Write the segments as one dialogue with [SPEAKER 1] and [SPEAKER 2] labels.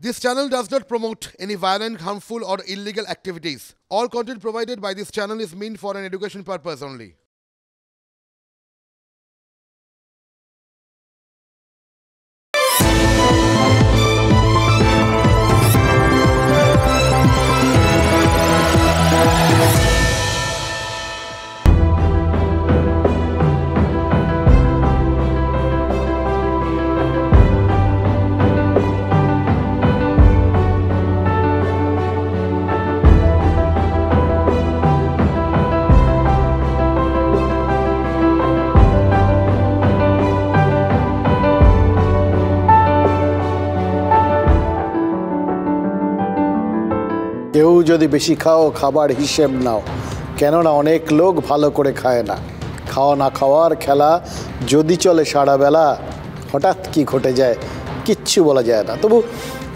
[SPEAKER 1] This channel does not promote any violent, harmful, or illegal activities. All content provided by this channel is meant for an education purpose only.
[SPEAKER 2] কেউ যদি বেশি খাও খাবার হিসেব নাও, কেননা অনেক লোক ভালো করে খায় না। খাওয়া না খাওয়ার খেলা যদি চলে সারা বেলা, হঠাৎ কি ঘটে যায় কিচ্ছু বলা যায় না। তবু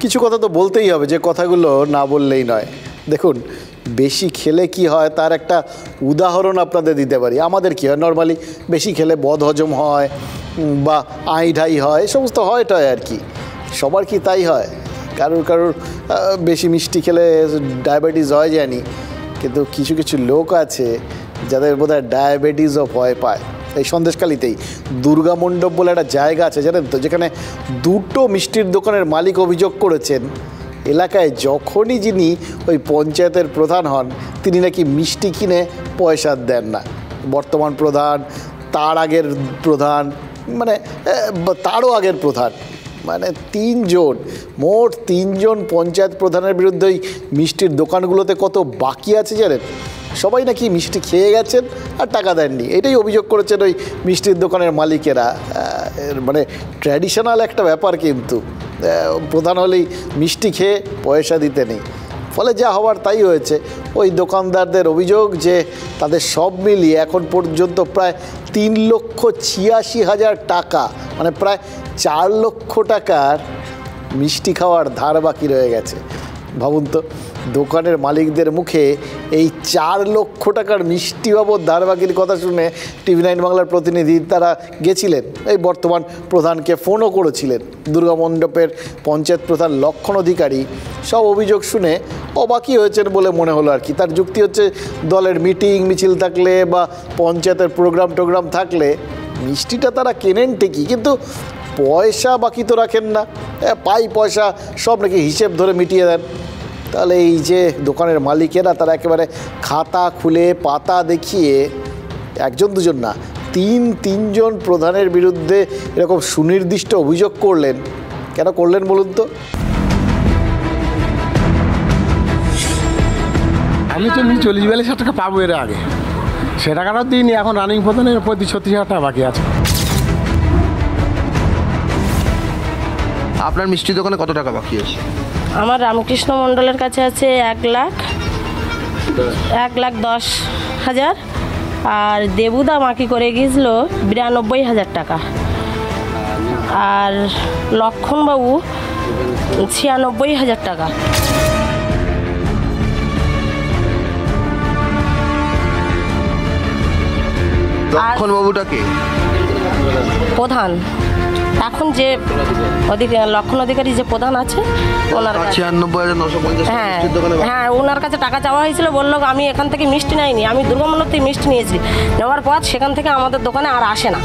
[SPEAKER 2] কিছু কথা তো বলতেই হবে, যে কথাগুলো না বললেই নয়। দেখুন, বেশি খেলে কি হয় তার একটা উদাহরণ আপনাদের দিতে পারি। আমাদের কি হয়, নর্মালি বেশি খেলে বদহজম হয় বা আইঢাই হয়, এই সমস্ত হয়টাই আর কি। সবার কি তাই হয়? কারোর বেশি মিষ্টি খেলে ডায়াবেটিস হয় জানি, কিন্তু কিছু কিছু লোক আছে যাদের বোধহয় ডায়াবেটিসও ভয় পায়। এই সন্দেশখালিতেই দুর্গা মণ্ডপ বলে একটা জায়গা আছে, জানেন তো, যেখানে দুটো মিষ্টির দোকানের মালিক অভিযোগ করেছেন এলাকায় যখনই যিনি ওই পঞ্চায়েতের প্রধান হন তিনি নাকি মিষ্টি কিনে পয়সা দেন না। বর্তমান প্রধান, তার আগের প্রধান, মানে তারও আগের প্রধান, মানে মোট তিনজন পঞ্চায়েত প্রধানের বিরুদ্ধেই মিষ্টির দোকানগুলোতে কত বাকি আছে জানেন। সবাই নাকি মিষ্টি খেয়ে গেছেন আর টাকা দেননি, এটাই অভিযোগ করেছেন ওই মিষ্টির দোকানের মালিকেরা। মানে ট্র্যাডিশনাল একটা ব্যাপার, কিন্তু প্রধান হলেই মিষ্টি খেয়ে পয়সা দিতে নেই। ফলে যা হওয়ার তাই হয়েছে। ওই দোকানদারদের অভিযোগ যে তাদের সব মিলিয়ে এখন পর্যন্ত প্রায় 3,86,000 টাকা, মানে প্রায় 4 লক্ষ টাকার মিষ্টি খাওয়ার ধার বাকি রয়ে গেছে। ভাবুন তো, দোকানের মালিকদের মুখে এই 4 লক্ষ টাকার মিষ্টি বাবদ ধার বাকির কথা শুনে TV9 বাংলার প্রতিনিধি তারা গেছিলেন, এই বর্তমান প্রধানকে ফোনও করেছিলেন। দুর্গা মণ্ডপের পঞ্চায়েত প্রধান লক্ষণ অধিকারী সব অভিযোগ শুনে অবাকই হয়েছেন বলে মনে হলো আর কি। তার যুক্তি হচ্ছে, দলের মিটিং মিছিল থাকলে বা পঞ্চায়েতের প্রোগ্রাম থাকলে মিষ্টিটা তারা কেনেন ঠিকই, কিন্তু পয়সা বাকি তো রাখেন না। পয়সা সব নাকি হিসেব ধরে মিটিয়ে দেন। তাহলে এই যে দোকানের মালিকেরা, তারা একেবারে খাতা খুলে পাতা দেখিয়ে একজন দুজন না, তিনজন প্রধানের বিরুদ্ধে এরকম সুনির্দিষ্ট অভিযোগ করলেন। কেন করলেন বলুন তো?
[SPEAKER 3] আমি তো 40-42 টাকা পাবো এর আগে, সে টাকাটাও দিইনি। এখন রানিং প্রধানের 35-36 টাকা বাকি আছে।
[SPEAKER 4] আপনার মিষ্টি দোকানে কত টাকা বাকি আছে?
[SPEAKER 5] আমার রামকৃষ্ণ মণ্ডলের কাছে আছে 1,10,000, আর দেবুদা বাকি করে গিয়েছিল 92,000 টাকা, আর লক্ষণবাবু 96,000 টাকা।
[SPEAKER 4] লক্ষণবাবুটা কে?
[SPEAKER 5] প্রধান এখন যে লক্ষণ অধিকারী যে প্রধান আছে, ওনার কাছে
[SPEAKER 4] 96,950
[SPEAKER 5] হ্যাঁ ওনার কাছে টাকা চাওয়া হয়েছিল। বললো আমি এখান থেকে মিষ্টি নেইনি, আমি দুর্গা মণ্ডপ থেকে মিষ্টি নিয়েছি। নেওয়ার পর সেখান থেকে আমাদের দোকানে আর আসে না।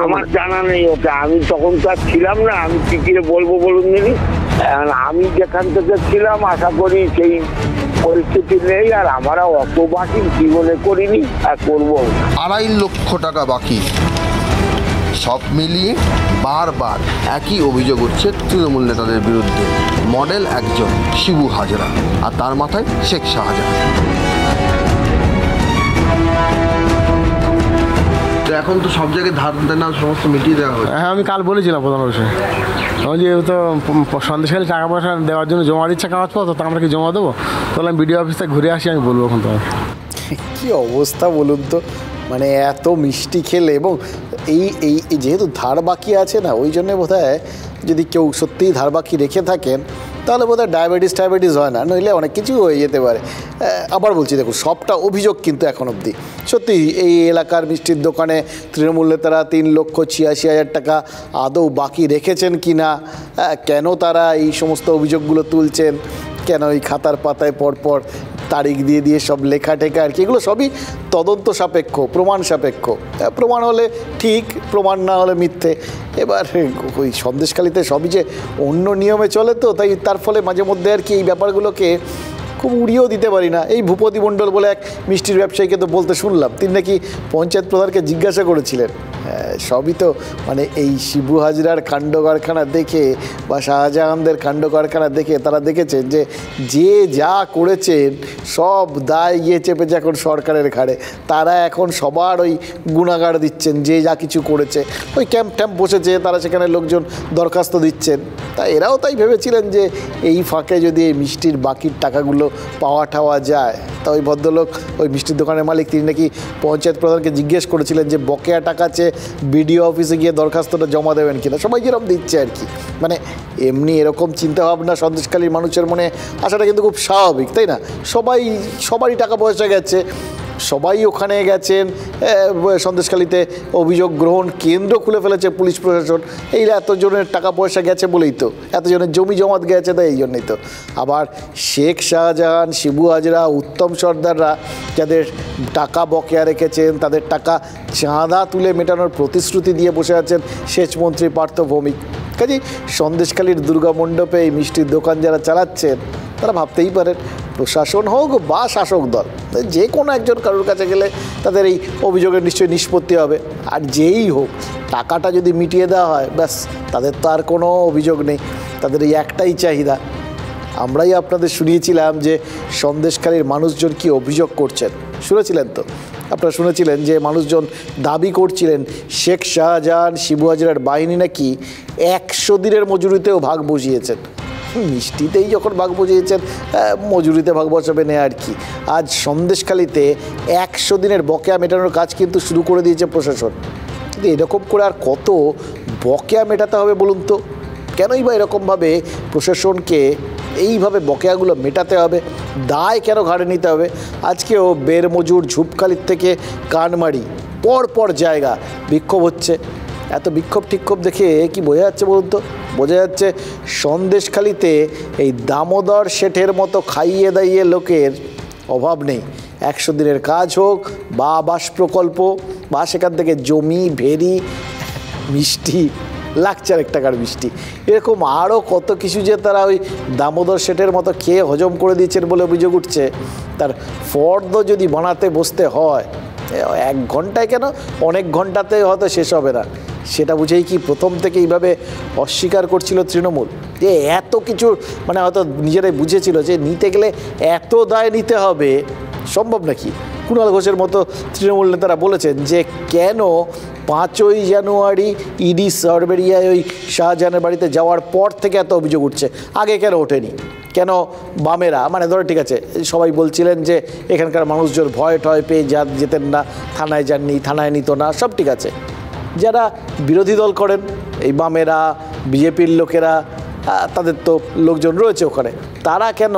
[SPEAKER 6] আমার জানা নেই ওটা, আমি তখন তো আর ছিলাম না, আমি কি করে বলবো বলুন দিদি। আমি যেখান থেকে ছিলাম আশা করি সেই পরিস্থিতি নেই, আর আমরা অত বাকি জীবনে করিনি আর করবো।
[SPEAKER 4] 2.5 লক্ষ টাকা বাকি। সব মিলিয়ে বারবার একই অভিযোগ উঠছে তৃণমূল নেতাদের বিরুদ্ধে। মডেল একজন শিবু হাজরা, আর তার মাথায় শেখ শাহজাহান। তো এখন তো সব জায়গায় ধার দেনা সমস্ত মিটিয়ে দেওয়া হয়েছে।
[SPEAKER 3] হ্যাঁ, আমি কাল বলেছিলাম প্রধান অফিসে, আমি যে তো সন্দেশখালী টাকা পয়সা দেওয়ার জন্য জমা দিচ্ছে কাগজপত্র, তো আমরা কি জমা দেবো? তাহলে আমি বিডিও অফিস থেকে ঘুরে আসি, আমি বলবো এখন। তো
[SPEAKER 2] কী অবস্থা বলুন তো, মানে এত মিষ্টি খেলে, এবং এই যেহেতু ধার বাকি আছে না, ওই জন্যে বোধহয় যদি কেউ সত্যিই ধার বাকি রেখে থাকেন তাহলে বোধহয় ডায়াবেটিস হয় না, নইলে অনেক কিছু হয়ে যেতে পারে। আবার বলছি, দেখুন সবটা অভিযোগ কিন্তু এখন অবধি। সত্যি এই এলাকার মিষ্টির দোকানে তৃণমূল নেতারা 3,86,000 টাকা আদৌ বাকি রেখেছেন কি না, কেন তারা এই সমস্ত অভিযোগগুলো তুলছেন, কেন এই খাতার পাতায় পরপর তারিখ দিয়ে দিয়ে সব লেখা টেখা আর কি, এগুলো সবই তদন্ত সাপেক্ষ, প্রমাণ সাপেক্ষ। প্রমাণ হলে ঠিক, প্রমাণ না হলে মিথ্যে। এবার ওই সন্দেশখালিতে সবই যে অন্য নিয়মে চলে, তো তাই তার ফলে মাঝে মধ্যে আর কি এই ব্যাপারগুলোকে খুব উড়িয়েও দিতে পারি না। এই ভূপতি মণ্ডল বলে এক মিষ্টির ব্যবসায়ীকে তো বলতে শুনলাম, তিনি নাকি পঞ্চায়েত প্রধানকে জিজ্ঞাসা করেছিলেন। সবই তো মানে এই শিবু হাজরার কাণ্ড কারখানা দেখে বা শাহজাহানদের কাণ্ড কারখানা দেখে তারা দেখেছেন যে যে যা করেছেন সব দায় গিয়ে চেপেছে এখন সরকারের ঘাড়ে। তারা এখন সবার ওই গুণাগার দিচ্ছেন, যে যা কিছু করেছে। ওই ক্যাম্প ট্যাম্প বসেছে, তারা সেখানে লোকজন দরখাস্ত দিচ্ছেন। তা এরাও তাই ভেবেছিলেন যে এই ফাঁকে যদি এই মিষ্টির বাকির টাকাগুলো পাওয়া যায়, তা ওই ভদ্রলোক, ওই মিষ্টির দোকানের মালিক, তিনি নাকি পঞ্চায়েত প্রধানকে জিজ্ঞেস করেছিলেন যে বকেয়া টাকা চেয়ে বিডিও অফিসে গিয়ে দরখাস্তটা জমা দেবেন কিনা। সবাই যেরকম দিচ্ছে আর কি, মানে এমনি এরকম চিন্তাভাবনা সন্দেশখালীর মানুষের মনে আসাটা কিন্তু খুব স্বাভাবিক, তাই না? সবারই টাকা পয়সা গেছে, সবাই ওখানে গেছেন। সন্দেশখালীতে অভিযোগ গ্রহণ কেন্দ্র খুলে ফেলেছে পুলিশ প্রশাসন, এই এতজনের টাকা পয়সা গেছে বলেই তো, এতজনের জমি জমাত গেছে, তাই এই জন্যই তো। আবার শেখ শাহজাহান, শিবু হাজরা, উত্তম সর্দাররা যাদের টাকা বকেয়া রেখেছেন, তাদের টাকা চাঁদা তুলে মেটানোর প্রতিশ্রুতি দিয়ে বসে আছেন সেচমন্ত্রী পার্থ ভৌমিক। কাজেই সন্দেশখালীর দুর্গা মণ্ডপে এই মিষ্টির দোকান যারা চালাচ্ছেন, তারা ভাবতেই পারেন প্রশাসন হোক বা শাসক দল, যে কোনো একজন কারোর কাছে গেলে তাদের এই অভিযোগের নিশ্চয়ই নিষ্পত্তি হবে। আর যেই হোক, টাকাটা যদি মিটিয়ে দেওয়া হয়, ব্যাস, তাদের তো আর কোনো অভিযোগ নেই, তাদের এই একটাই চাহিদা। আমরাই আপনাদের শুনিয়েছিলাম যে সন্দেশখালীর মানুষজন কি অভিযোগ করছেন, শুনেছিলেন তো? আপনারা শুনেছিলেন যে মানুষজন দাবি করছিলেন শেখ শাহজাহান, শিবু হাজরার বাহিনী নাকি 100 দিনের মজুরিতেও ভাগ বসিয়েছেন। মিষ্টিতেই যখন ভাগ বসিয়েছেন, মজুরিতে ভাগ বসাবে না আর কি। আজ সন্দেশখালীতে 100 দিনের বকেয়া মেটানোর কাজ কিন্তু শুরু করে দিয়েছে প্রশাসন। কিন্তু এরকম করে আর কত বকেয়া মেটাতে হবে বলুন তো? কেনই বা এরকমভাবে প্রশাসনকে এইভাবে বকেয়াগুলো মেটাতে হবে? দায় কেন ঘাড়ে নিতে হবে? আজকেও বেরমজুর, ঝুপখালির থেকে কানমারি পর জায়গা বিক্ষোভ হচ্ছে। এত বিক্ষোভ টিক্ষোভ দেখে কি বোঝা যাচ্ছে বলুন তো? বোঝা যাচ্ছে সন্দেশখালীতে এই দামোদর শেঠের মতো খাইয়ে দাইয়ে লোকের অভাব নেই। 100 দিনের কাজ হোক বা আবাস প্রকল্প বা সেখান থেকে জমি, ভেরি, মিষ্টি, লাখ-চারেক টাকার মিষ্টি, এরকম আরও কত কিছু যে তারা ওই দামোদর শেঠের মতো খেয়ে হজম করে দিচ্ছেন বলে অভিযোগ উঠছে। তার ফর্দ যদি বানাতে বসতে হয় 1 ঘন্টায় কেন, অনেক ঘন্টাতে হয়তো শেষ হবে না। সেটা বুঝেই কি প্রথম থেকে এইভাবে অস্বীকার করছিল তৃণমূল? যে এত কিছু মানে হয়তো নিজেরাই বুঝেছিল যে নিতে গেলে এত দায় নিতে হবে, সম্ভব নাকি? কুণাল ঘোষের মতো তৃণমূল নেতারা বলেছেন যে কেন 5ই জানুয়ারি ইডি সার্ভেরিয়ায় ওই শাহজাহানের বাড়িতে যাওয়ার পর থেকে এত অভিযোগ উঠছে, আগে কেন ওঠেনি? কেন বামেরা, মানে ধরো ঠিক আছে, সবাই বলছিলেন যে এখানকার মানুষজন ভয় টয় পেয়ে যেতেন না, থানায় যাননি, থানায় নিত না, সব ঠিক আছে। যারা বিরোধী দল করেন, এই বামেরা, বিজেপির লোকেরা, তাদের তো লোকজন রয়েছে ওখানে, তারা কেন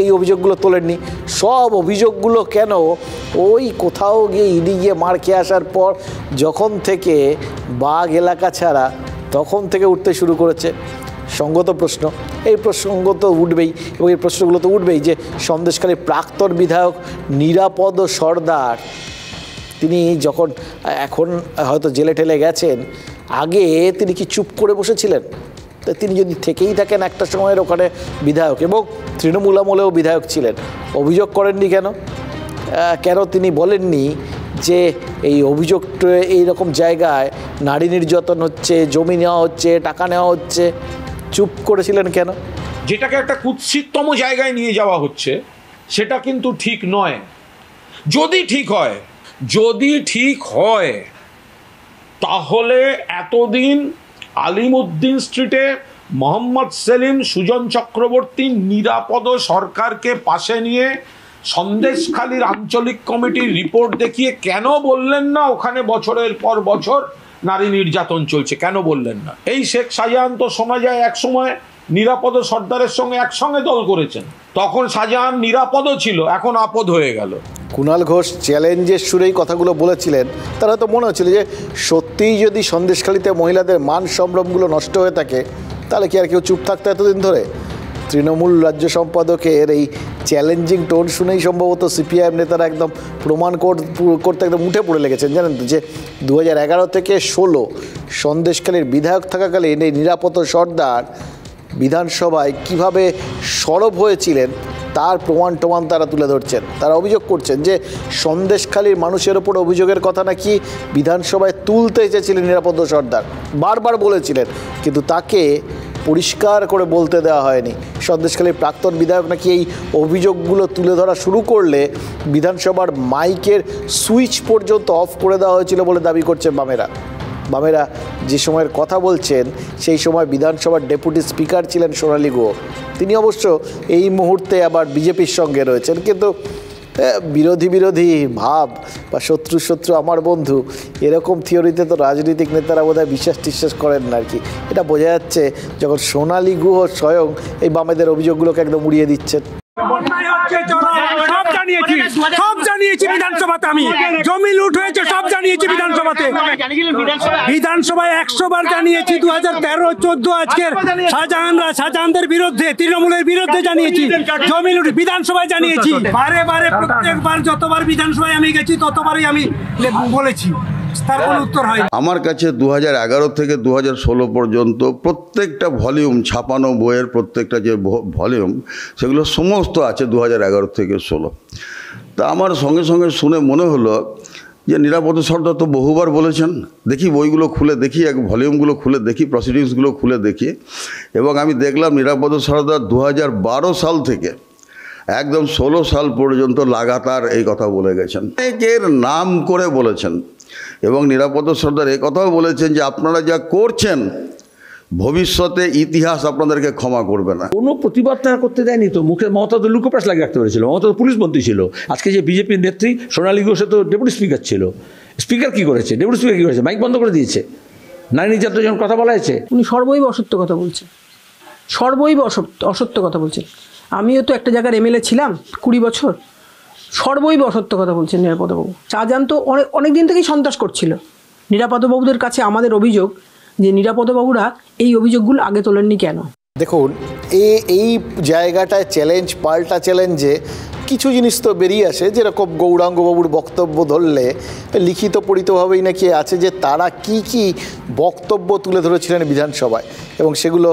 [SPEAKER 2] এই অভিযোগগুলো তোলেননি? সব অভিযোগগুলো কেন ওই কোথাও গিয়ে ইডি গিয়ে মার খেয়ে আসার পর যখন থেকে বাঘ এলাকা ছাড়া তখন থেকে উঠতে শুরু করেছে? সঙ্গত প্রশ্ন, এই প্রসঙ্গ তো উঠবেই, এবং এই প্রশ্নগুলো তো উঠবেই যে সন্দেশখালীর প্রাক্তন বিধায়ক নিরাপদ সর্দার, তিনি যখন এখন হয়তো জেলে টেলে গেছেন, আগে তিনি কি চুপ করে বসেছিলেন? তো তিনি যদি থেকেই থাকেন একটা সময়ের ওখানে বিধায়ক এবং তৃণমূল আমলেও বিধায়ক ছিলেন, অভিযোগ করেননি কেন? কেন তিনি বলেননি যে এই অভিযোগটা এইরকম জায়গায় নারী নির্যাতন হচ্ছে, জমি নেওয়া হচ্ছে, টাকা নেওয়া হচ্ছে, চুপ করেছিলেন কেন?
[SPEAKER 7] যেটাকে একটা কুৎসিততম জায়গায় নিয়ে যাওয়া হচ্ছে, সেটা কিন্তু ঠিক নয়। যদি ঠিক হয় তাহলে এতদিন আলিমউদ্দিন স্ট্রিটে মোহাম্মদ সেলিম, সুজন চক্রবর্তী, নিরাপদ সরকারকে পাশে নিয়ে সন্দেশখালীর আঞ্চলিক কমিটির রিপোর্ট দেখিয়ে কেন বললেন না ওখানে বছরের পর বছর নারী নির্যাতন চলছে? কেন বললেন না? এই শেখ শাহজাহান তো শোনা যায় এক সময় নিরাপদ সর্দারের সঙ্গে একসঙ্গে দল করেছেন। তখন শাহজাহান নিরাপদও ছিল, এখন আপদ হয়ে গেল।
[SPEAKER 2] কুণাল ঘোষ চ্যালেঞ্জের সুরেই কথাগুলো বলেছিলেন। তার হয়তো মনে হচ্ছিল যে সত্যিই যদি সন্দেশখালিতে মহিলাদের মান সম্ভ্রমগুলো নষ্ট হয়ে থাকে তাহলে কি আর কেউ চুপ থাকতো এতদিন ধরে? তৃণমূল রাজ্য সম্পাদকের এই চ্যালেঞ্জিং টোন শুনেই সম্ভবত সিপিআইএম নেতারা একদম প্রমাণ করতে একদম উঠে পড়ে লেগেছেন। জানেন তো যে 2011 থেকে 16 সন্দেশখালীর বিধায়ক থাকাকালীন এই নিরাপদ সর্দার বিধানসভায় কিভাবে সরব হয়েছিলেন তার প্রমাণ তারা তুলে ধরছেন। তারা অভিযোগ করছেন যে সন্দেশখালীর মানুষের ওপর অভিযোগের কথা নাকি বিধানসভায় তুলতে চেয়েছিলেন নিরাপদ সর্দার, বারবার বলেছিলেন, কিন্তু তাকে পরিষ্কার করে বলতে দেওয়া হয়নি। সন্দেশখালীর প্রাক্তন বিধায়ক নাকি এই অভিযোগগুলো তুলে ধরা শুরু করলে বিধানসভার মাইকের সুইচ পর্যন্ত অফ করে দেওয়া হয়েছিল বলে দাবি করছেন বামেরা যে সময়ের কথা বলছেন সেই সময় বিধানসভার ডেপুটি স্পিকার ছিলেন সোনালী গুহ। তিনি অবশ্য এই মুহূর্তে আবার বিজেপির সঙ্গে রয়েছেন, কিন্তু বিরোধী ভাব বা শত্রু আমার বন্ধু এরকম থিওরিতে তো রাজনৈতিক নেতারা বোধহয় বিশ্বাস করেন না আর কি। এটা বোঝা যাচ্ছে যখন সোনালী গুহ স্বয়ং এই বামেদের অভিযোগগুলোকে একদম উড়িয়ে দিচ্ছেন।
[SPEAKER 8] সব জানিয়েছি বিধানসভাতে, আমি জমি লুট হয়েছে সব জানিয়েছি বিধানসভায় 100 বার জানিয়েছি। 2013-14 আজকের শাহজাহানদের বিরুদ্ধে, তৃণমূলের বিরুদ্ধে জানিয়েছি, জমি লুট বিধানসভায় জানিয়েছি বারে প্রত্যেকবার যতবার বিধানসভায় আমি গেছি ততবারই আমি বলেছি, তার কোনো উত্তর হয়।
[SPEAKER 9] আমার কাছে 2011 থেকে 2016 পর্যন্ত প্রত্যেকটা ভলিউম ছাপানো বইয়ের প্রত্যেকটা যে ভলিউম সেগুলো সমস্ত আছে 2011 থেকে 16। তা আমার সঙ্গে শুনে মনে হলো যে নিরাপদ সর্দার তো বহুবার বলেছেন, দেখি বইগুলো খুলে দেখি, এক ভলিউমগুলো খুলে দেখি, প্রসিডিংসগুলো খুলে দেখি, এবং আমি দেখলাম নিরাপদ সর্দার 2012 সাল থেকে একদম 16 সাল পর্যন্ত লাগাতার এই কথা বলে গেছেন, অনেকের নাম করে বলেছেন। এবং নিরাপদ সর্দার এই কথাও বলেছেন যে আপনারা যা করছেন ভবিষ্যতে ইতিহাস আপনাদেরকে ক্ষমা করবে না।
[SPEAKER 10] কোনো প্রতিবাদ তারা করতে দেয়নি তো, মুখে মমতা তো লুকোপ্রাস লাগিয়ে রাখতে পেরেছিল। মমতা তো পুলিশ মন্ত্রী ছিল, আজকে যে বিজেপির নেত্রী সোনালী ঘোষ তো ডেপুটি স্পিকার ছিল। স্পিকার কী করেছে, ডেপুটি স্পিকার কী করেছে? মাইক বন্ধ করে দিয়েছে, নারী নির্যাতনের যখন কথা বলা হয়েছে
[SPEAKER 11] উনি সর্বৈব অসত্য কথা বলছেন, সর্বৈব অসত্য কথা বলছেন। আমিও তো একটা জায়গার এমএলএ ছিলাম 20 বছর, সর্বৈব অসত্য কথা বলছেন নিরাপদবাবু। শাহজাহান তো অনেক দিন থেকেই সন্ত্রাস করছিল। নিরাপদবাবুদের কাছে আমাদের অভিযোগ যে নিরাপদবাবুরা এই অভিযোগগুলো আগে তোলেননি কেন?
[SPEAKER 2] দেখুন এই জায়গাটায় চ্যালেঞ্জ পাল্টা চ্যালেঞ্জে কিছু জিনিস তো বেরিয়ে আসে, যেরকম গৌরাঙ্গবাবুর বক্তব্য ধরলে লিখিত পরিতভাবেই নাকি আছে যে তারা কি বক্তব্য তুলে ধরেছিলেন বিধানসভায়, এবং সেগুলো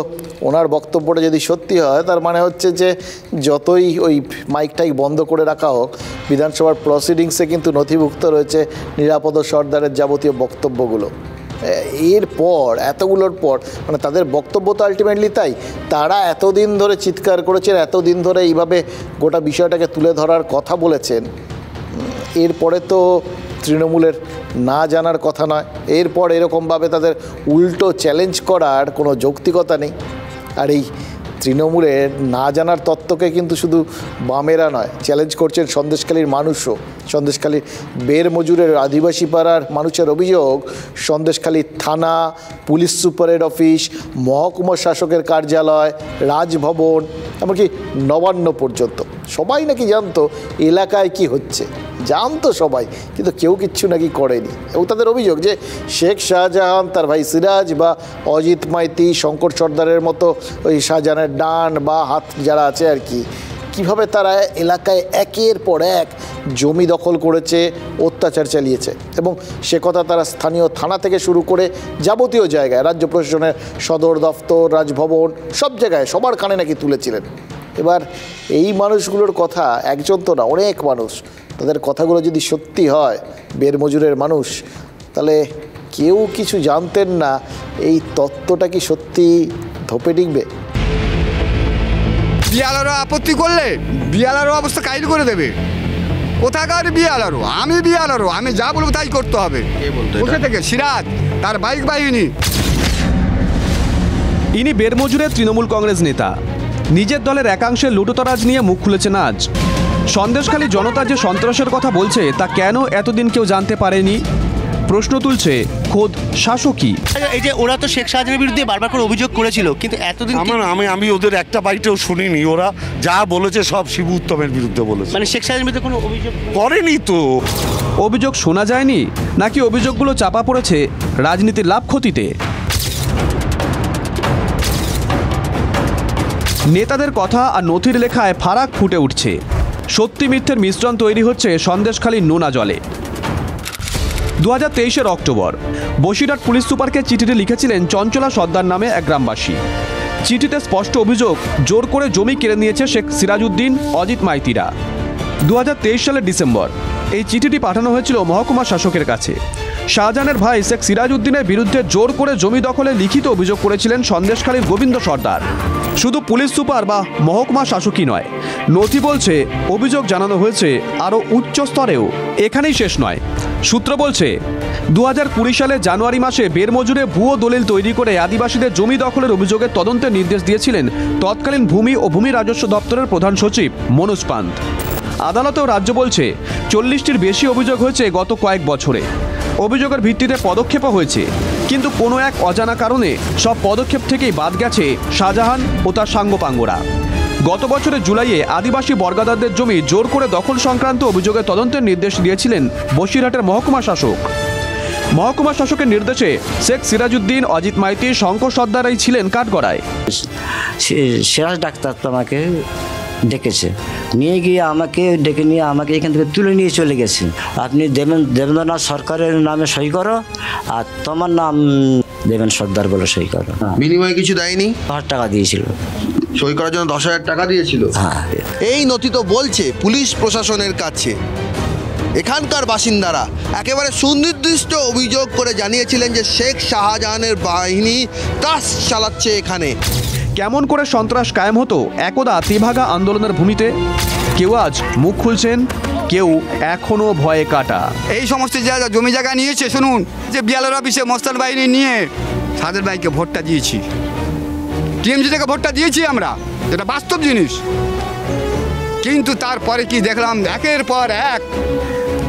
[SPEAKER 2] ওনার বক্তব্যটা যদি সত্যি হয় তার মানে হচ্ছে যে যতই ওই মাইকটাই বন্ধ করে রাখা হোক বিধানসভার প্রসিডিংসে কিন্তু নথিভুক্ত রয়েছে নিরাপদ সর্দারের যাবতীয় বক্তব্যগুলো। এরপর এতগুলোর পর মানে তাদের বক্তব্য তো আলটিমেটলি তাই, তারা এতদিন ধরে চিৎকার করেছেন, এতদিন ধরে এইভাবে গোটা বিষয়টাকে তুলে ধরার কথা বলেছেন, এরপরে তো তৃণমূলের না জানার কথা নয়। এরপর এরকমভাবে তাদের উল্টো চ্যালেঞ্জ করার কোনো যৌক্তিকতা নেই। আর এই তৃণমূলের না জানার তত্ত্বকে কিন্তু শুধু বামেরা নয়, চ্যালেঞ্জ করছেন সন্দেশখালীর মানুষও। সন্দেশখালীর বের মজুরের আদিবাসী পাড়ার মানুষের অভিযোগ সন্দেশখালী থানা, পুলিশ সুপারের অফিস, মহকুমা শাসকের কার্যালয়, রাজভবন, এমনকি নবান্ন পর্যন্ত সবাই নাকি জানতো এলাকায় কি হচ্ছে, জানতো সবাই, কিন্তু কেউ কিচ্ছু নাকি করেনি। এবং তাদের অভিযোগ যে শেখ শাহজাহান, তার ভাই সিরাজ বা অজিত মাইতি, শঙ্কর সর্দারের মতো ওই শাহজাহানের ডান বা হাত যারা আছে আর কি, কীভাবে তারা এলাকায় একের পর এক জমি দখল করেছে, অত্যাচার চালিয়েছে, এবং সে কথা তারা স্থানীয় থানা থেকে শুরু করে যাবতীয় জায়গায়, রাজ্য প্রশাসনের সদর দফতর, রাজভবন, সব জায়গায় সবার কানে নাকি তুলেছিলেন। এবার এই মানুষগুলোর কথা একজন তো না, অনেক মানুষ, তাদের কথাগুলো যদি সত্যি হয়, বের মজুরের মানুষ, তাহলে কেউ কিছু জানতেন না, এই তত্ত্বটা কি সত্যি ধোপে টিকবে?
[SPEAKER 12] বিয়ালারও আপত্তি করলে বিয়ালারও অবস্থা কাইল করে দেবে। কোথাকার বিয়ালারও? আমি বিয়ালারও, আমি যা বলবো তাই করতে হবে। বসে থেকে সিরাজ, তার বাইক বাহিনী।
[SPEAKER 13] ইনি বেরমজুরের তৃণমূল কংগ্রেস নেতা, নিজের দলের একাংশের লুটোতরাজ নিয়ে মুখ খুলেছেন আজ। সন্দেশখালী জনতা যে সন্ত্রাসের কথা বলছে তা কেন এতদিন কেউ জানতে পারেনি? প্রশ্ন তুলছে খোদ শাসকই।
[SPEAKER 14] এই যে ওরা তো শেখ শাহজাহানের বিরুদ্ধে বারবার করে অভিযোগ করেছিল, কিন্তু এতদিন
[SPEAKER 15] আমি ওদের একটা বাইটেও শুনিনি। ওরা যা বলেছে সব শিবু উত্তমের বিরুদ্ধে বলেছে,
[SPEAKER 14] মানে শেখ শাহজাহানের বিরুদ্ধে কোনো অভিযোগ
[SPEAKER 15] করেনি তো।
[SPEAKER 13] অভিযোগ শোনা যায়নি নাকি অভিযোগগুলো চাপা পড়েছে রাজনীতির লাভ ক্ষতিতে? নেতাদের কথা আর নথির লেখায় ফারাক ফুটে উঠছে। সত্যি মিথ্যের মিশ্রণ তৈরি হচ্ছে সন্দেশখালীর নোনা জলে। 2023 অক্টোবর বসিরহাট পুলিশ সুপারকে চিঠিতে লিখেছিলেন চঞ্চলা সর্দার নামে এক গ্রামবাসী। চিঠিতে স্পষ্ট অভিযোগ জোর করে জমি কেড়ে নিয়েছে শেখ সিরাজউদ্দিন, অজিত মাইতিরা। 2023 সালের ডিসেম্বর এই চিঠিটি পাঠানো হয়েছিল মহকুমা শাসকের কাছে। শাহজাহানের ভাই শেখ সিরাজউদ্দিনের বিরুদ্ধে জোর করে জমি দখলে লিখিত অভিযোগ করেছিলেন সন্দেশখালীর গোবিন্দ সর্দার। শুধু পুলিশ সুপার বা মহকুমা শাসকই নয়, নথি বলছে অভিযোগ জানানো হয়েছে আরও উচ্চ স্তরেও। এখানেই শেষ নয়। সূত্র বলছে 2020 সালে জানুয়ারি মাসে বেরমজুরে ভুয়ো দলিল তৈরি করে আদিবাসীদের জমি দখলের অভিযোগের তদন্তের নির্দেশ দিয়েছিলেন তৎকালীন ভূমি ও ভূমি রাজস্ব দপ্তরের প্রধান সচিব মনোজ পান্ত। আদালতেও রাজ্য বলছে 40টির বেশি অভিযোগ হয়েছে গত কয়েক বছরে। অভিযোগের ভিত্তিতে পদক্ষেপও হয়েছে, কিন্তু কোনো এক অজানা কারণে সব পদক্ষেপ থেকেই বাদ গেছে শাহজাহান ও তার সাঙ্গপাঙ্গরা। গত বছরের জুলাইয়ে আদিবাসী বর্গাদারদের জমি জোর করে দখল সংক্রান্ত অভিযোগের তদন্তের নির্দেশ দিয়েছিলেন বসিরহাটের মহকুমা শাসক। মহকুমা শাসকের নির্দেশে শেখ সিরাজউদ্দিন, অজিত মাইতি, শঙ্কর সর্দারাই ছিলেন কাঠগড়ায়।
[SPEAKER 16] সিরাজ ডাক্তার তো আমাকে ডেকেছে, নিয়ে গিয়ে ডেকে নিয়ে আমাকে এখান থেকে তুলে নিয়ে চলে গেছে। আপনি দেবেন্দ্রনাথ সরকারের নামে সই করো, আর তোমার নাম দেবেন সর্দার বলে সই করো।
[SPEAKER 4] বিনিময়ে কিছু দেয়নি?
[SPEAKER 16] 1000 টাকা দিয়েছিল
[SPEAKER 4] সই করার জন্য। 10,000 টাকা দিয়েছিল।
[SPEAKER 16] হ্যাঁ।
[SPEAKER 4] এই নথি তো বলছে পুলিশ প্রশাসনের কাছে এখানকার বাসিন্দারা একেবারে সুনির্দিষ্ট অভিযোগ করে জানিয়েছিলেন যে শেখ শাহজাহানের বাহিনী তাস চালাচ্ছে এখানে।
[SPEAKER 13] কেমন করে সন্ত্রাস কায়েম হতো একদা তেভাগা আন্দোলনের ভূমিতে? কেউ আজ মুখ খুলছেন, কেউ এখনো ভয়ে কাটা।
[SPEAKER 12] এই সমস্ত জায়গা জমি জায়গা নিয়েছে, শুনুন যে বিয়ালার অফিসে মস্তান বাহিনী নিয়ে সাদের ভাইকে ভোটটা দিয়েছি, টিএমসি থেকে ভোটটা দিয়েছি আমরা, যেটা বাস্তব জিনিস। কিন্তু তারপরে কি দেখলাম একের পর এক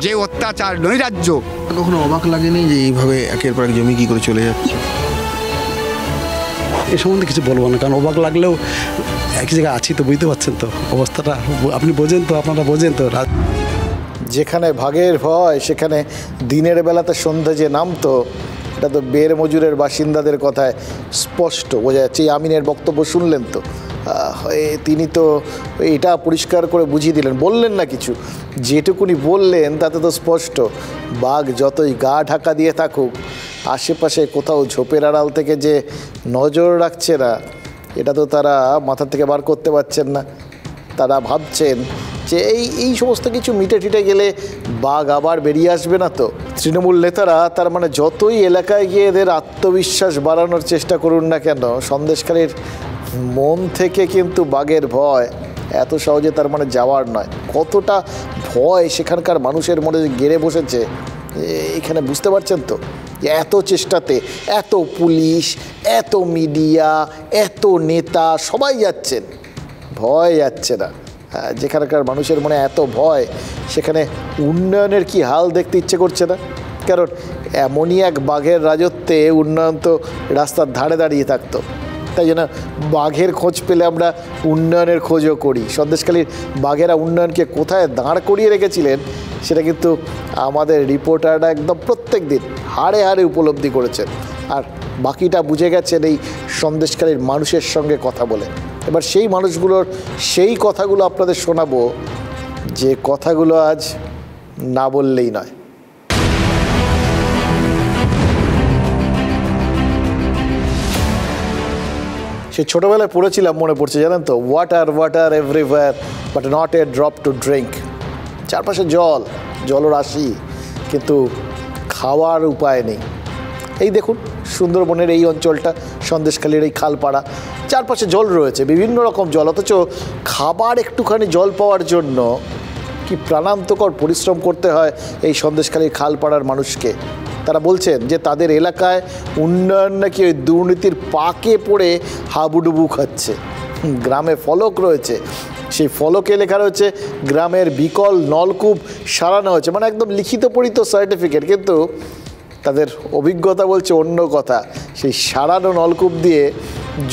[SPEAKER 12] যে অত্যাচার, নৈরাজ্য।
[SPEAKER 4] কখনো অবাক লাগেনি যে এইভাবে একের পর এক জমি কি করে চলে যাচ্ছে?
[SPEAKER 2] এ সম্বন্ধে কিছু বলবো না, কারণ অবাক লাগলেও এক জায়গায় আছি তো, বুঝতে পারছেন তো অবস্থাটা, আপনি বোঝেন তো, আপনারা বোঝেন তো। যেখানে ভাগের ভয় সেখানে দিনের বেলাতে সন্ধ্যে যে নামতো, এটা তো বের মজুরের বাসিন্দাদের কথায় স্পষ্ট বোঝা যাচ্ছে। আমিনের বক্তব্য শুনলেন তো, তিনি তো এটা পরিষ্কার করে বুঝিয়ে দিলেন, বললেন না কিছু, যেটুকুনি বললেন তাতে তো স্পষ্ট। বাঘ যতই গা ঢাকা দিয়ে থাকুক, আশেপাশে কোথাও ঝোপের আড়াল থেকে যে নজর রাখছে না, এটা তো তারা মাথা থেকে বার করতে পারছেন না। তারা ভাবছেন যে এই সমস্ত কিছু মিটে টিটে গেলে বাঘ আবার বেরিয়ে আসবে না তো। তৃণমূল নেতারা তার মানে যতই এলাকায় গিয়ে এদের আত্মবিশ্বাস বাড়ানোর চেষ্টা করুন না কেন, সন্দেশখালীর মন থেকে কিন্তু বাঘের ভয় এত সহজে তার মানে যাওয়ার নয়। কতটা ভয় সেখানকার মানুষের মনে গেড়ে বসেছে এখানে বুঝতে পারছেন তো। এত চেষ্টাতে এত পুলিশ, এত মিডিয়া, এত নেতা সবাই যাচ্ছেন, ভয় যাচ্ছে না। যেখানকার মানুষের মনে এত ভয়, সেখানে উন্নয়নের কি হাল দেখতে ইচ্ছে করছে না। কারণ এমনই এক বাঘের রাজত্বে উন্নয়ন তো রাস্তার ধারে দাঁড়িয়ে থাকতো। তাই জন্য বাঘের খোঁজ পেলে আমরা উন্নয়নের খোঁজও করি। সন্দেশখালীর বাঘেরা উন্নয়নকে কোথায় দাঁড় করিয়ে রেখেছিলেন সেটা কিন্তু আমাদের রিপোর্টাররা একদম প্রত্যেক দিন হাড়ে হাড়ে উপলব্ধি করেছেন, আর বাকিটা বুঝে গেছেন এই সন্দেশখালীর মানুষের সঙ্গে কথা বলে। এবার সেই মানুষগুলোর সেই কথাগুলো আপনাদের শোনাবো, যে কথাগুলো আজ না বললেই নয়। সে ছোটোবেলায় পড়েছিলাম, মনে পড়ছে জানেন তো, water water everywhere but not a drop to drink. চারপাশে জলরাশি, কিন্তু খাওয়ার উপায় নেই। এই দেখুন সুন্দরবনের এই অঞ্চলটা, সন্দেশখালীর এই খালপাড়া, চারপাশে জল রয়েছে, বিভিন্ন রকম জল, অথচ খাবার একটুখানি জল পাওয়ার জন্য কি প্রাণান্তকর পরিশ্রম করতে হয় এই সন্দেশখালীর খালপাড়ার মানুষকে। তারা বলছেন যে তাদের এলাকায় উন্নয়ন নাকি ওই দুর্নীতির পাকে পড়ে হাবুডুবু খাচ্ছে। গ্রামে ফলক রয়েছে, সেই ফলকে লেখা রয়েছে গ্রামের বিকল নলকূপ সারানো হয়েছে, মানে একদম লিখিত পড়িত সার্টিফিকেট, কিন্তু তাদের অভিজ্ঞতা বলছে অন্য কথা, সেই সারানো নলকূপ দিয়ে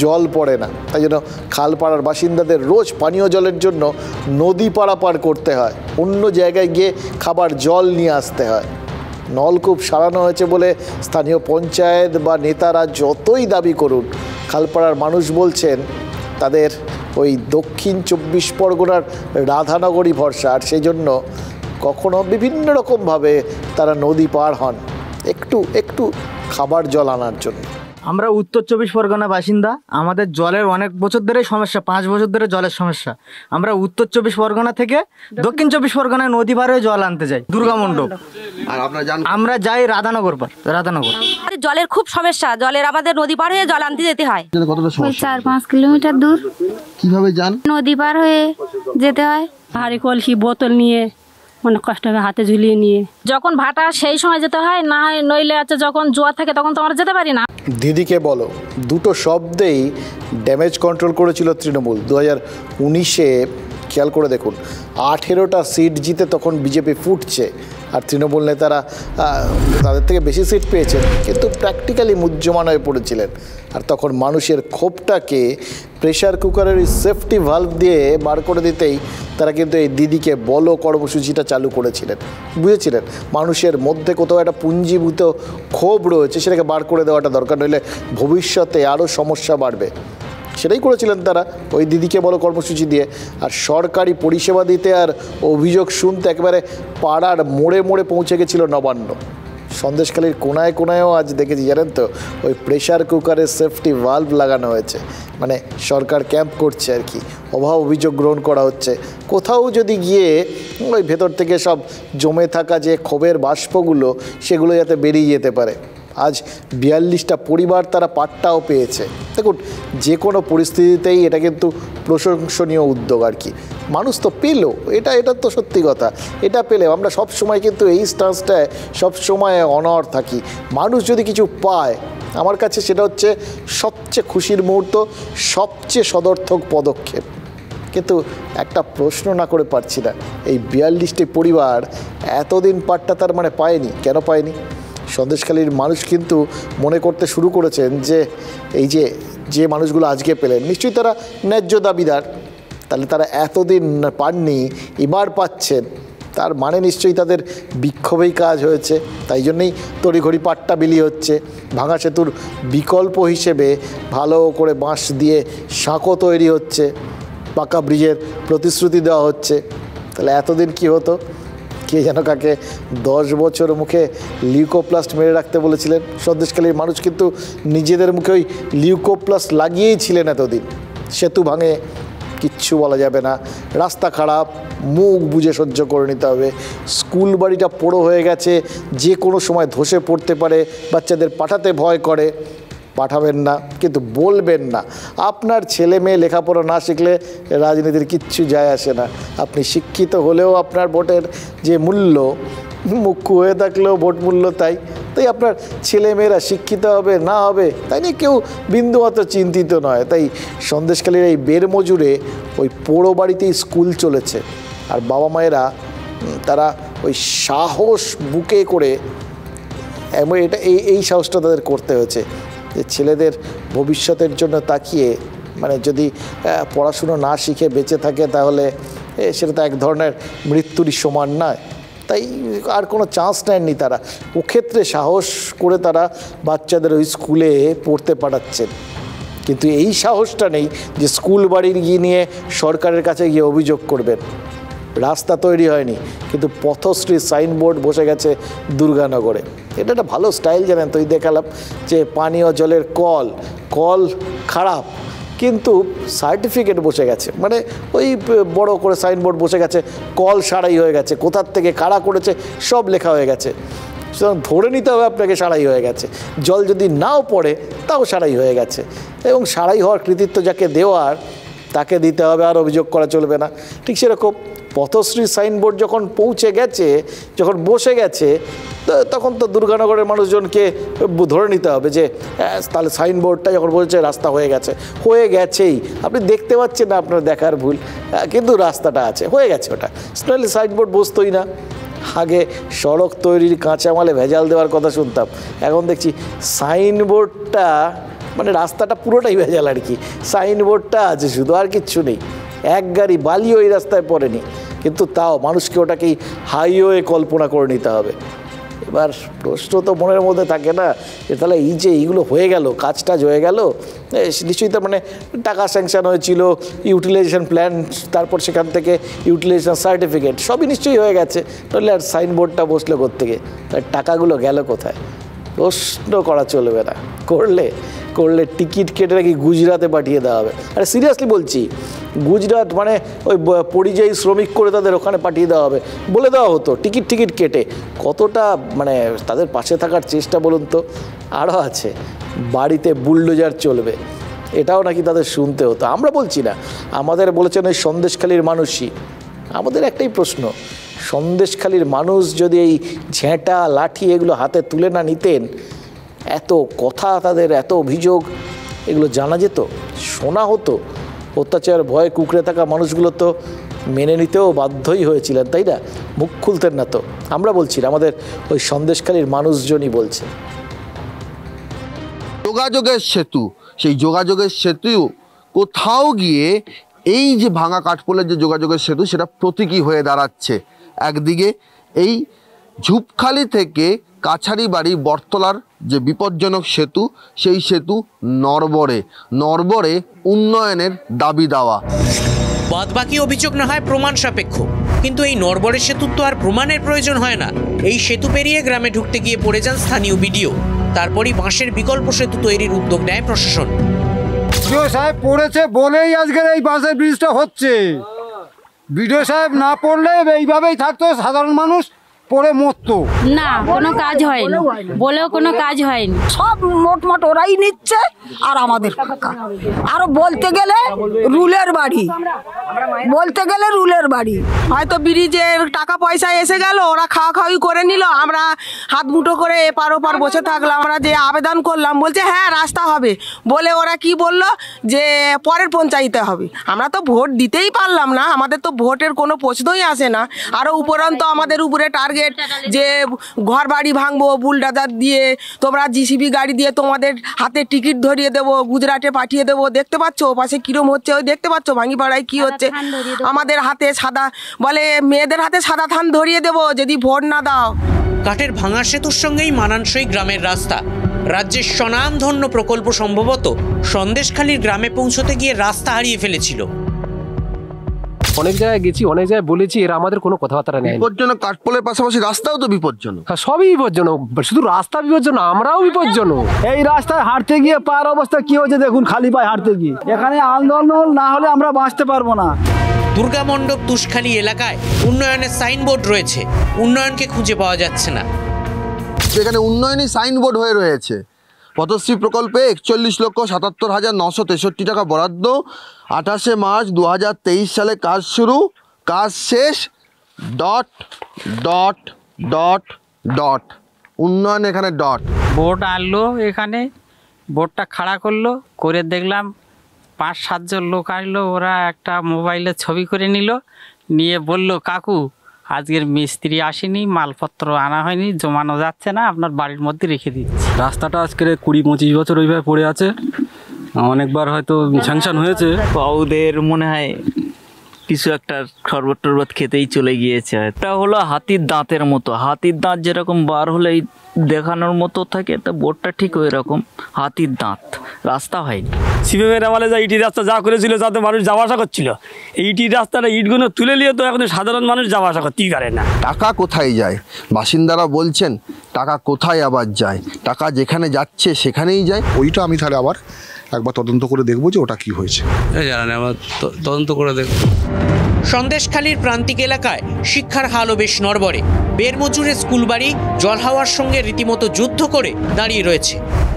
[SPEAKER 2] জল পড়ে না, তাই জন্য খালপাড়ার বাসিন্দাদের রোজ পানীয় জলের জন্য নদী পারাপার করতে হয়, অন্য জায়গায় গিয়ে খাবার জল নিয়ে আসতে হয়। নলকূপ সারানো হয়েছে বলে স্থানীয় পঞ্চায়েত বা নেতারা যতই দাবি করুন, খালপাড়ার মানুষ বলছেন তাদের ওই দক্ষিণ 24 পরগনার রাধানগরী ভরসা, আর সেই জন্য কখনো বিভিন্ন রকমভাবে তারা নদী পার হন একটু একটু খাবার জল আনার জন্য।
[SPEAKER 17] আমরা উত্তর 24 পরগনা বাসিন্দা, আমাদের জলের অনেক বছর ধরেই সমস্যা, 5 বছর ধরে জলের সমস্যা। আমরা উত্তর 24 পরগনা থেকে দক্ষিণ 24 পরগনায় নদী পার হয়ে জল আনতে যাই দুর্গা মণ্ডপ,
[SPEAKER 4] আর আপনারা যান?
[SPEAKER 17] আমরা যাই রাধানগর পার, রাধানগর।
[SPEAKER 18] জলের খুব সমস্যা, জলের আমাদের নদী পার হয়ে জল আনতে যেতে হয়।
[SPEAKER 4] কতটা সমস্যা?
[SPEAKER 19] 4-5 কিলোমিটার দূর।
[SPEAKER 4] কিভাবে যান?
[SPEAKER 19] নদী পার হয়ে যেতে হয়।
[SPEAKER 20] হাঁড়ি কলসি বোতল নিয়ে অনেক কষ্ট হবে, হাতে ঝুলিয়ে নিয়ে।
[SPEAKER 21] যখন ভাটা সেই সময় যেতে হয়, না হয় নইলে আছে যখন জোয়ার থাকে তখন তো আমরা যেতে পারি না।
[SPEAKER 2] দিদিকে বলো, দুটো শব্দেই ড্যামেজ কন্ট্রোল করেছিল তৃণমূল। 2019-এ খেয়াল করে দেখুন, 18টা সিট জিতে তখন বিজেপি ফুটছে, আর তৃণমূল নেতারা তাদের থেকে বেশি সিট পেয়েছেন, কিন্তু প্র্যাকটিক্যালি মুহ্যমান হয়ে পড়েছিলেন। আর তখন মানুষের ক্ষোভটাকে প্রেশার কুকারের সেফটি ভালভ দিয়ে বার করে দিতেই তারা কিন্তু এই দিদিকে বলো কর্মসূচিটা চালু করেছিলেন। বুঝেছিলেন মানুষের মধ্যে কোথাও একটা পুঞ্জীভূত ক্ষোভ রয়েছে, সেটাকে বার করে দেওয়াটা দরকার, নইলে ভবিষ্যতে আরও সমস্যা বাড়বে। সেটাই করেছিলেন তারা ওই দিদিকে বলো কর্মসূচি দিয়ে। আর সরকারি পরিষেবা দিতে আর অভিযোগ শুনতে একেবারে পাড়ার মোড়ে মোড়ে পৌঁছে গেছিল নবান্ন। সন্দেশখালীর কোনায় কোনায়ও আজ দেখেছি, জানেন তো, ওই প্রেশার কুকারের সেফটি ভালভ লাগানো হয়েছে, মানে সরকার ক্যাম্প করছে আর কি, অভাব অভিযোগ গ্রহণ করা হচ্ছে। কোথাও যদি গিয়ে ওই ভেতর থেকে সব জমে থাকা যে ক্ষোভের বাষ্পগুলো, সেগুলো যাতে বেরিয়ে যেতে পারে। আজ 42টা পরিবার তারা পাট্টাও পেয়েছে। দেখুন, যে কোনো পরিস্থিতিতেই এটা কিন্তু প্রশংসনীয় উদ্যোগ আর কি। মানুষ তো পেল, এটা তো সত্যি কথা, এটা পেলে আমরা সব সময় কিন্তু এই স্টান্সটায় সব সময় অনড় থাকি। মানুষ যদি কিছু পায়, আমার কাছে সেটা হচ্ছে সবচেয়ে খুশির মুহূর্ত, সবচেয়ে সদর্থক পদক্ষেপ। কিন্তু একটা প্রশ্ন না করে পারছি না, এই 42টি পরিবার এতদিন পাট্টা তার মানে পায়নি, কেন পায়নি? সন্দেশখালীর মানুষ কিন্তু মনে করতে শুরু করেছেন যে এই যে মানুষগুলো আজকে পেলেন, নিশ্চয়ই তারা ন্যায্য দাবিদার, তাহলে তারা এতদিন পাননি, এবার পাচ্ছেন, তার মানে নিশ্চয়ই তাদের বিক্ষোভেই কাজ হয়েছে। তাই জন্যই তড়িঘড়ি পাট্টা বিলি হচ্ছে। ভাঙা সেতুর বিকল্প হিসেবে ভালো করে বাঁশ দিয়ে সাঁকো তৈরি হচ্ছে, পাকা ব্রিজের প্রতিশ্রুতি দেওয়া হচ্ছে। তাহলে এতদিন কি হতো? কে যেন কাকে 10 বছর মুখে লিউকোপ্লাস্ট মেরে রাখতে বলেছিলেন। সন্দেশখালীর মানুষ কিন্তু নিজেদের মুখে ওই লিউকোপ্লাস্ট লাগিয়েই ছিলেন এতদিন। সেতু ভাঙে, কিচ্ছু বলা যাবে না, রাস্তা খারাপ, মুখ বুঝে সহ্য করে নিতে হবে। স্কুল বাড়িটা পোড়ো হয়ে গেছে, যে কোনো সময় ধসে পড়তে পারে, বাচ্চাদের পাঠাতে ভয় করে, পাঠাবেন না, কিন্তু বলবেন না। আপনার ছেলে মেয়ে লেখাপড়া না শিখলে রাজনীতির কিচ্ছু যায় আসে না। আপনি শিক্ষিত হলেও আপনার ভোটের যে মূল্য, মুখ্য হয়ে থাকলেও ভোট মূল্য তাই আপনার ছেলেমেয়েরা শিক্ষিত হবে না হবে তাই নিয়ে কেউ বিন্দুমাত্র চিন্তিত নয়। তাই সন্দেশখালীর এই বেরমজুরে ওই পোড়ো বাড়িতেই স্কুল চলেছে, আর বাবা মায়েরা তারা ওই সাহস বুকে করে, এটা এই সাহসটা তাদের করতে হয়েছে যে ছেলেদের ভবিষ্যতের জন্য তাকিয়ে, মানে যদি পড়াশুনো না শিখে বেঁচে থাকে তাহলে সেটা তো এক ধরনের মৃত্যুরই সমান নয়। তাই আর কোনো চান্স নেননি তারা, ও ক্ষেত্রে সাহস করে তারা বাচ্চাদের ওই স্কুলে পড়তে পাঠাচ্ছেন। কিন্তু এই সাহসটা নেই যে স্কুল বাড়ির গিয়ে নিয়ে সরকারের কাছে গিয়ে অভিযোগ করবেন। রাস্তা তৈরি হয়নি, কিন্তু পথশ্রী সাইনবোর্ড বসে গেছে দুর্গানগরে। এটা একটা ভালো স্টাইল, জানেন তো। দেখালাম যে পানীয় জলের কল খারাপ, কিন্তু সার্টিফিকেট বসে গেছে, মানে ওই বড় করে সাইনবোর্ড বসে গেছে, কল সারাই হয়ে গেছে, কোথার থেকে কারা করেছে সব লেখা হয়ে গেছে। সুতরাং ধরে নিতে হবে আপনাকে সারাই হয়ে গেছে। জল যদি নাও পড়ে তাও সারাই হয়ে গেছে, এবং সারাই হওয়ার কৃতিত্ব যাকে দেওয়ার তাকে দিতে হবে, আর অভিযোগ করা চলবে না। ঠিক সেরকম পথশ্রী সাইনবোর্ড যখন পৌঁছে গেছে, যখন বসে গেছে, তখন তো দুর্গানগরের মানুষজনকে ধরে নিতে হবে যে তাহলে সাইনবোর্ডটা যখন বলছে রাস্তা হয়ে গেছেই, আপনি দেখতে পাচ্ছেন না, আপনার দেখার ভুল, কিন্তু রাস্তাটা আছে, হয়ে গেছে। ওটা তাহলে সাইনবোর্ড বসতোই না। আগে সড়ক তৈরির কাঁচামালে ভেজাল দেওয়ার কথা শুনতাম, এখন দেখছি সাইনবোর্ডটা মানে রাস্তাটা পুরোটাই ভেজাল আর কি, সাইনবোর্ডটা আছে শুধু, আর কিচ্ছু নেই। এক গাড়ি বালিও এই রাস্তায় পড়েনি, কিন্তু তাও মানুষকে ওটাকেই হাইওয়ে কল্পনা করে নিতে হবে। এবার প্রশ্ন তো মনের মধ্যে থাকে না যে তাহলে এই যে এইগুলো হয়ে গেল, কাজ টাজ হয়ে গেল, নিশ্চয়ই তো মানে টাকা স্যাংশন হয়েছিল, ইউটিলাইজেশন প্ল্যান, তারপর সেখান থেকে ইউটিলাইজেশন সার্টিফিকেট সবই নিশ্চয়ই হয়ে গেছে, তাহলে আর সাইনবোর্ডটা বসলো কোত্থেকে, তার টাকাগুলো গেল কোথায়? প্রশ্ন করা চলবে না, করলে টিকিট কেটে নাকি গুজরাটে পাঠিয়ে দেওয়া হবে। আরে সিরিয়াসলি বলছি, গুজরাট মানে ওই পরিযায়ী শ্রমিক করে তাদের ওখানে পাঠিয়ে দেওয়া হবে, বলে দেওয়া হতো টিকিট কেটে। কতটা মানে তাদের পাশে থাকার চেষ্টা বলুন তো। আরও আছে, বাড়িতে বুলডোজার চলবে, এটাও নাকি তাদের শুনতে হতো। আমরা বলছি না, আমাদের বলেছেন ওই সন্দেশখালীর মানুষই। আমাদের একটাই প্রশ্ন, সন্দেশখালীর মানুষ যদি এই ঝেঁটা লাঠি এগুলো হাতে তুলে না নিতেন, এত কথা তাদের, এত অভিযোগ এগুলো জানা যেত, শোনা হতো, অত্যাচার ভয়ে কুঁকড়ে থাকা মানুষগুলো তো মেনে নিতেও বাধ্যই হয়েছিলেন, তাই না? মুখ খুলতেন না তো। আমরা বলছি না, আমাদের ওই সন্দেশখালীর মানুষজনই বলছে।
[SPEAKER 4] যোগাযোগের সেতু, সেই যোগাযোগের সেতু কোথাও গিয়ে এই যে ভাঙা কাঠপোলের যে যোগাযোগের সেতু, সেটা প্রতীকী হয়ে দাঁড়াচ্ছে। একদিকে এই ঝুপখালি থেকে কাছারিবাড়ি বটতলার যে বিপজ্জনক সেতু, সেই সেতু নড়বড়ে উন্নয়নের দাবি দেওয়া।
[SPEAKER 1] বাদবাকি অভিযোগ না হয় প্রমাণ সাপেক্ষ, কিন্তু এই নড়বড়ে সেতুর তো আর প্রমাণের প্রয়োজন হয় না। এই সেতু পেরিয়ে গ্রামে ঢুকতে গিয়ে পড়ে যান স্থানীয় বিডিও, তারপরই বাঁশের বিকল্প সেতু তৈরির উদ্যোগ নেয় প্রশাসন।
[SPEAKER 8] বিডিও সাহেব পড়েছে বলেই আজকের এই বাসের ব্রিজটা হচ্ছে। বিডিও সাহেব না পড়লে এইভাবেই থাকতো, সাধারণ মানুষ পড়ে মরতো
[SPEAKER 21] না, কোনো কাজ হয়নি, বলেও কোনো কাজ হয়নি।
[SPEAKER 22] সব মোটমোট ওরাই নিচ্ছে আর আমাদের ফাঁকা। আরো বলতে গেলে রুলের বাড়ি,
[SPEAKER 11] হয়তো ব্রিজের টাকা পয়সা এসে গেল, ওরা খাওয়া খাওয়ি করে নিল, আমরা হাত মুঠো করে এপার ওপার বসে থাকলাম। আমরা যে আবেদন করলাম, বলছে হ্যাঁ রাস্তা হবে বলে, ওরা কি বললো যে পরের পঞ্চায়েতে হবে। আমরা তো ভোট দিতেই পারলাম না, আমাদের তো ভোটের কোনো প্রশ্নই আসে না। আরও উপরন্ত আমাদের উপরে টার্গেট যে ঘর বাড়ি ভাঙবো, বুলডোজার দিয়ে, তোমরা জিসিবি গাড়ি দিয়ে তোমাদের হাতে টিকিট ধরিয়ে দেবো, গুজরাটে পাঠিয়ে দেবো। দেখতে পাচ্ছ পাশে কিরম হচ্ছে, ওই দেখতে পাচ্ছ ভাঙিপাড়ায় কি হচ্ছে। আমাদের হাতে সাদা, বলে মেয়েদের হাতে সাদা থান ধরিয়ে দেবো যদি ভোট না দাও।
[SPEAKER 1] কাঠের ভাঙা সেতুর সঙ্গেই মানানসই গ্রামের রাস্তা। রাজ্যের স্বনামধন্য প্রকল্প সম্ভবত সন্দেশখালীর গ্রামে পৌঁছতে গিয়ে রাস্তা হারিয়ে ফেলেছিল।
[SPEAKER 23] অনেক জায়গায় গেছি, অনেক জায়গায় বলেছি, এরা আমাদের কোনো কথাবার্তা নেই।
[SPEAKER 4] বিপজ্জনক কাঠপোলের পাশাপাশি রাস্তাও তো বিপজ্জনক।
[SPEAKER 23] সবই বিপজ্জনক, শুধু রাস্তা বিপজ্জনক, আমরাও বিপজ্জনক।
[SPEAKER 8] এই রাস্তায় হাঁটতে গিয়ে পার অবস্থা কি হয়েছে দেখুন, খালি পায়ে হাঁটতে গিয়ে। এখানে আন্দোলন না হলে আমরা বাঁচতে পারবো না।
[SPEAKER 1] দুর্গা মণ্ডপ তুষখালী এলাকায় উন্নয়নের সাইনবোর্ড রয়েছে, উন্নয়নকে খুঁজে পাওয়া যাচ্ছে না।
[SPEAKER 4] যেখানে উন্নয়নী সাইনবোর্ড হয়ে রয়েছে, পথশ্রী প্রকল্পে 41,77,963 টাকা বরাদ্দ, 28শে মার্চ 2023 সালে কাজ শুরু, কাজ শেষ, ... উন্নয়ন এখানে ডট।
[SPEAKER 24] বোর্ড আনলো, এখানে বোর্ডটা খাড়া করলো, করে দেখলাম 5-7 জন লোক আসলো, ওরা একটা মোবাইলে ছবি করে নিয়ে বলল, কাকু আজকের মিস্ত্রি আসেনি, মালপত্র আনা হয়নি, জমানো যাচ্ছে না, আপনার বাড়ির মধ্যে রেখে দিচ্ছি।
[SPEAKER 23] রাস্তাটা আজকের 20-25 বছর ওইভাবে পড়ে আছে, অনেকবার হয়তো স্যাংশন হয়েছে।
[SPEAKER 25] ওদের মনে হয় কিছু একটা শরবত টরবত খেতেই চলে গিয়েছে। এটা হলো হাতির দাঁতের মতো, হাতির দাঁত যেরকম বার হলেই দেখানোর মতো থাকে, তা বোর্ডটা ঠিক ওই রকম হাতির দাঁত, রাস্তা হয়নি।
[SPEAKER 23] সিপিএমের আমলে যা ইটি রাস্তা যা করেছিল, যাতে মানুষ যাওয়া আসা করছিল, এই ইটি রাস্তাটা ইটগুলো তুলে নিয়ে তো এখন সাধারণ মানুষ যাওয়া আসা করতেই পারে না।
[SPEAKER 4] টাকা কোথায় যায়? বাসিন্দারা বলছেন টাকা কোথায় আবার যায়, টাকা যেখানে যাচ্ছে সেখানেই যায়।
[SPEAKER 26] ওইটা আমি তাহলে আবার একবার তদন্ত করে দেখবো যে ওটা কি হয়েছে।
[SPEAKER 23] জানা আবার তদন্ত করে দেখবো।
[SPEAKER 1] সন্দেশখালীর প্রান্তিক এলাকায় শিক্ষার হালও বেশ নড়বড়ে। বেরমজুরের স্কুল বাড়ি জল হাওয়ার সঙ্গে রীতিমতো যুদ্ধ করে দাঁড়িয়ে রয়েছে।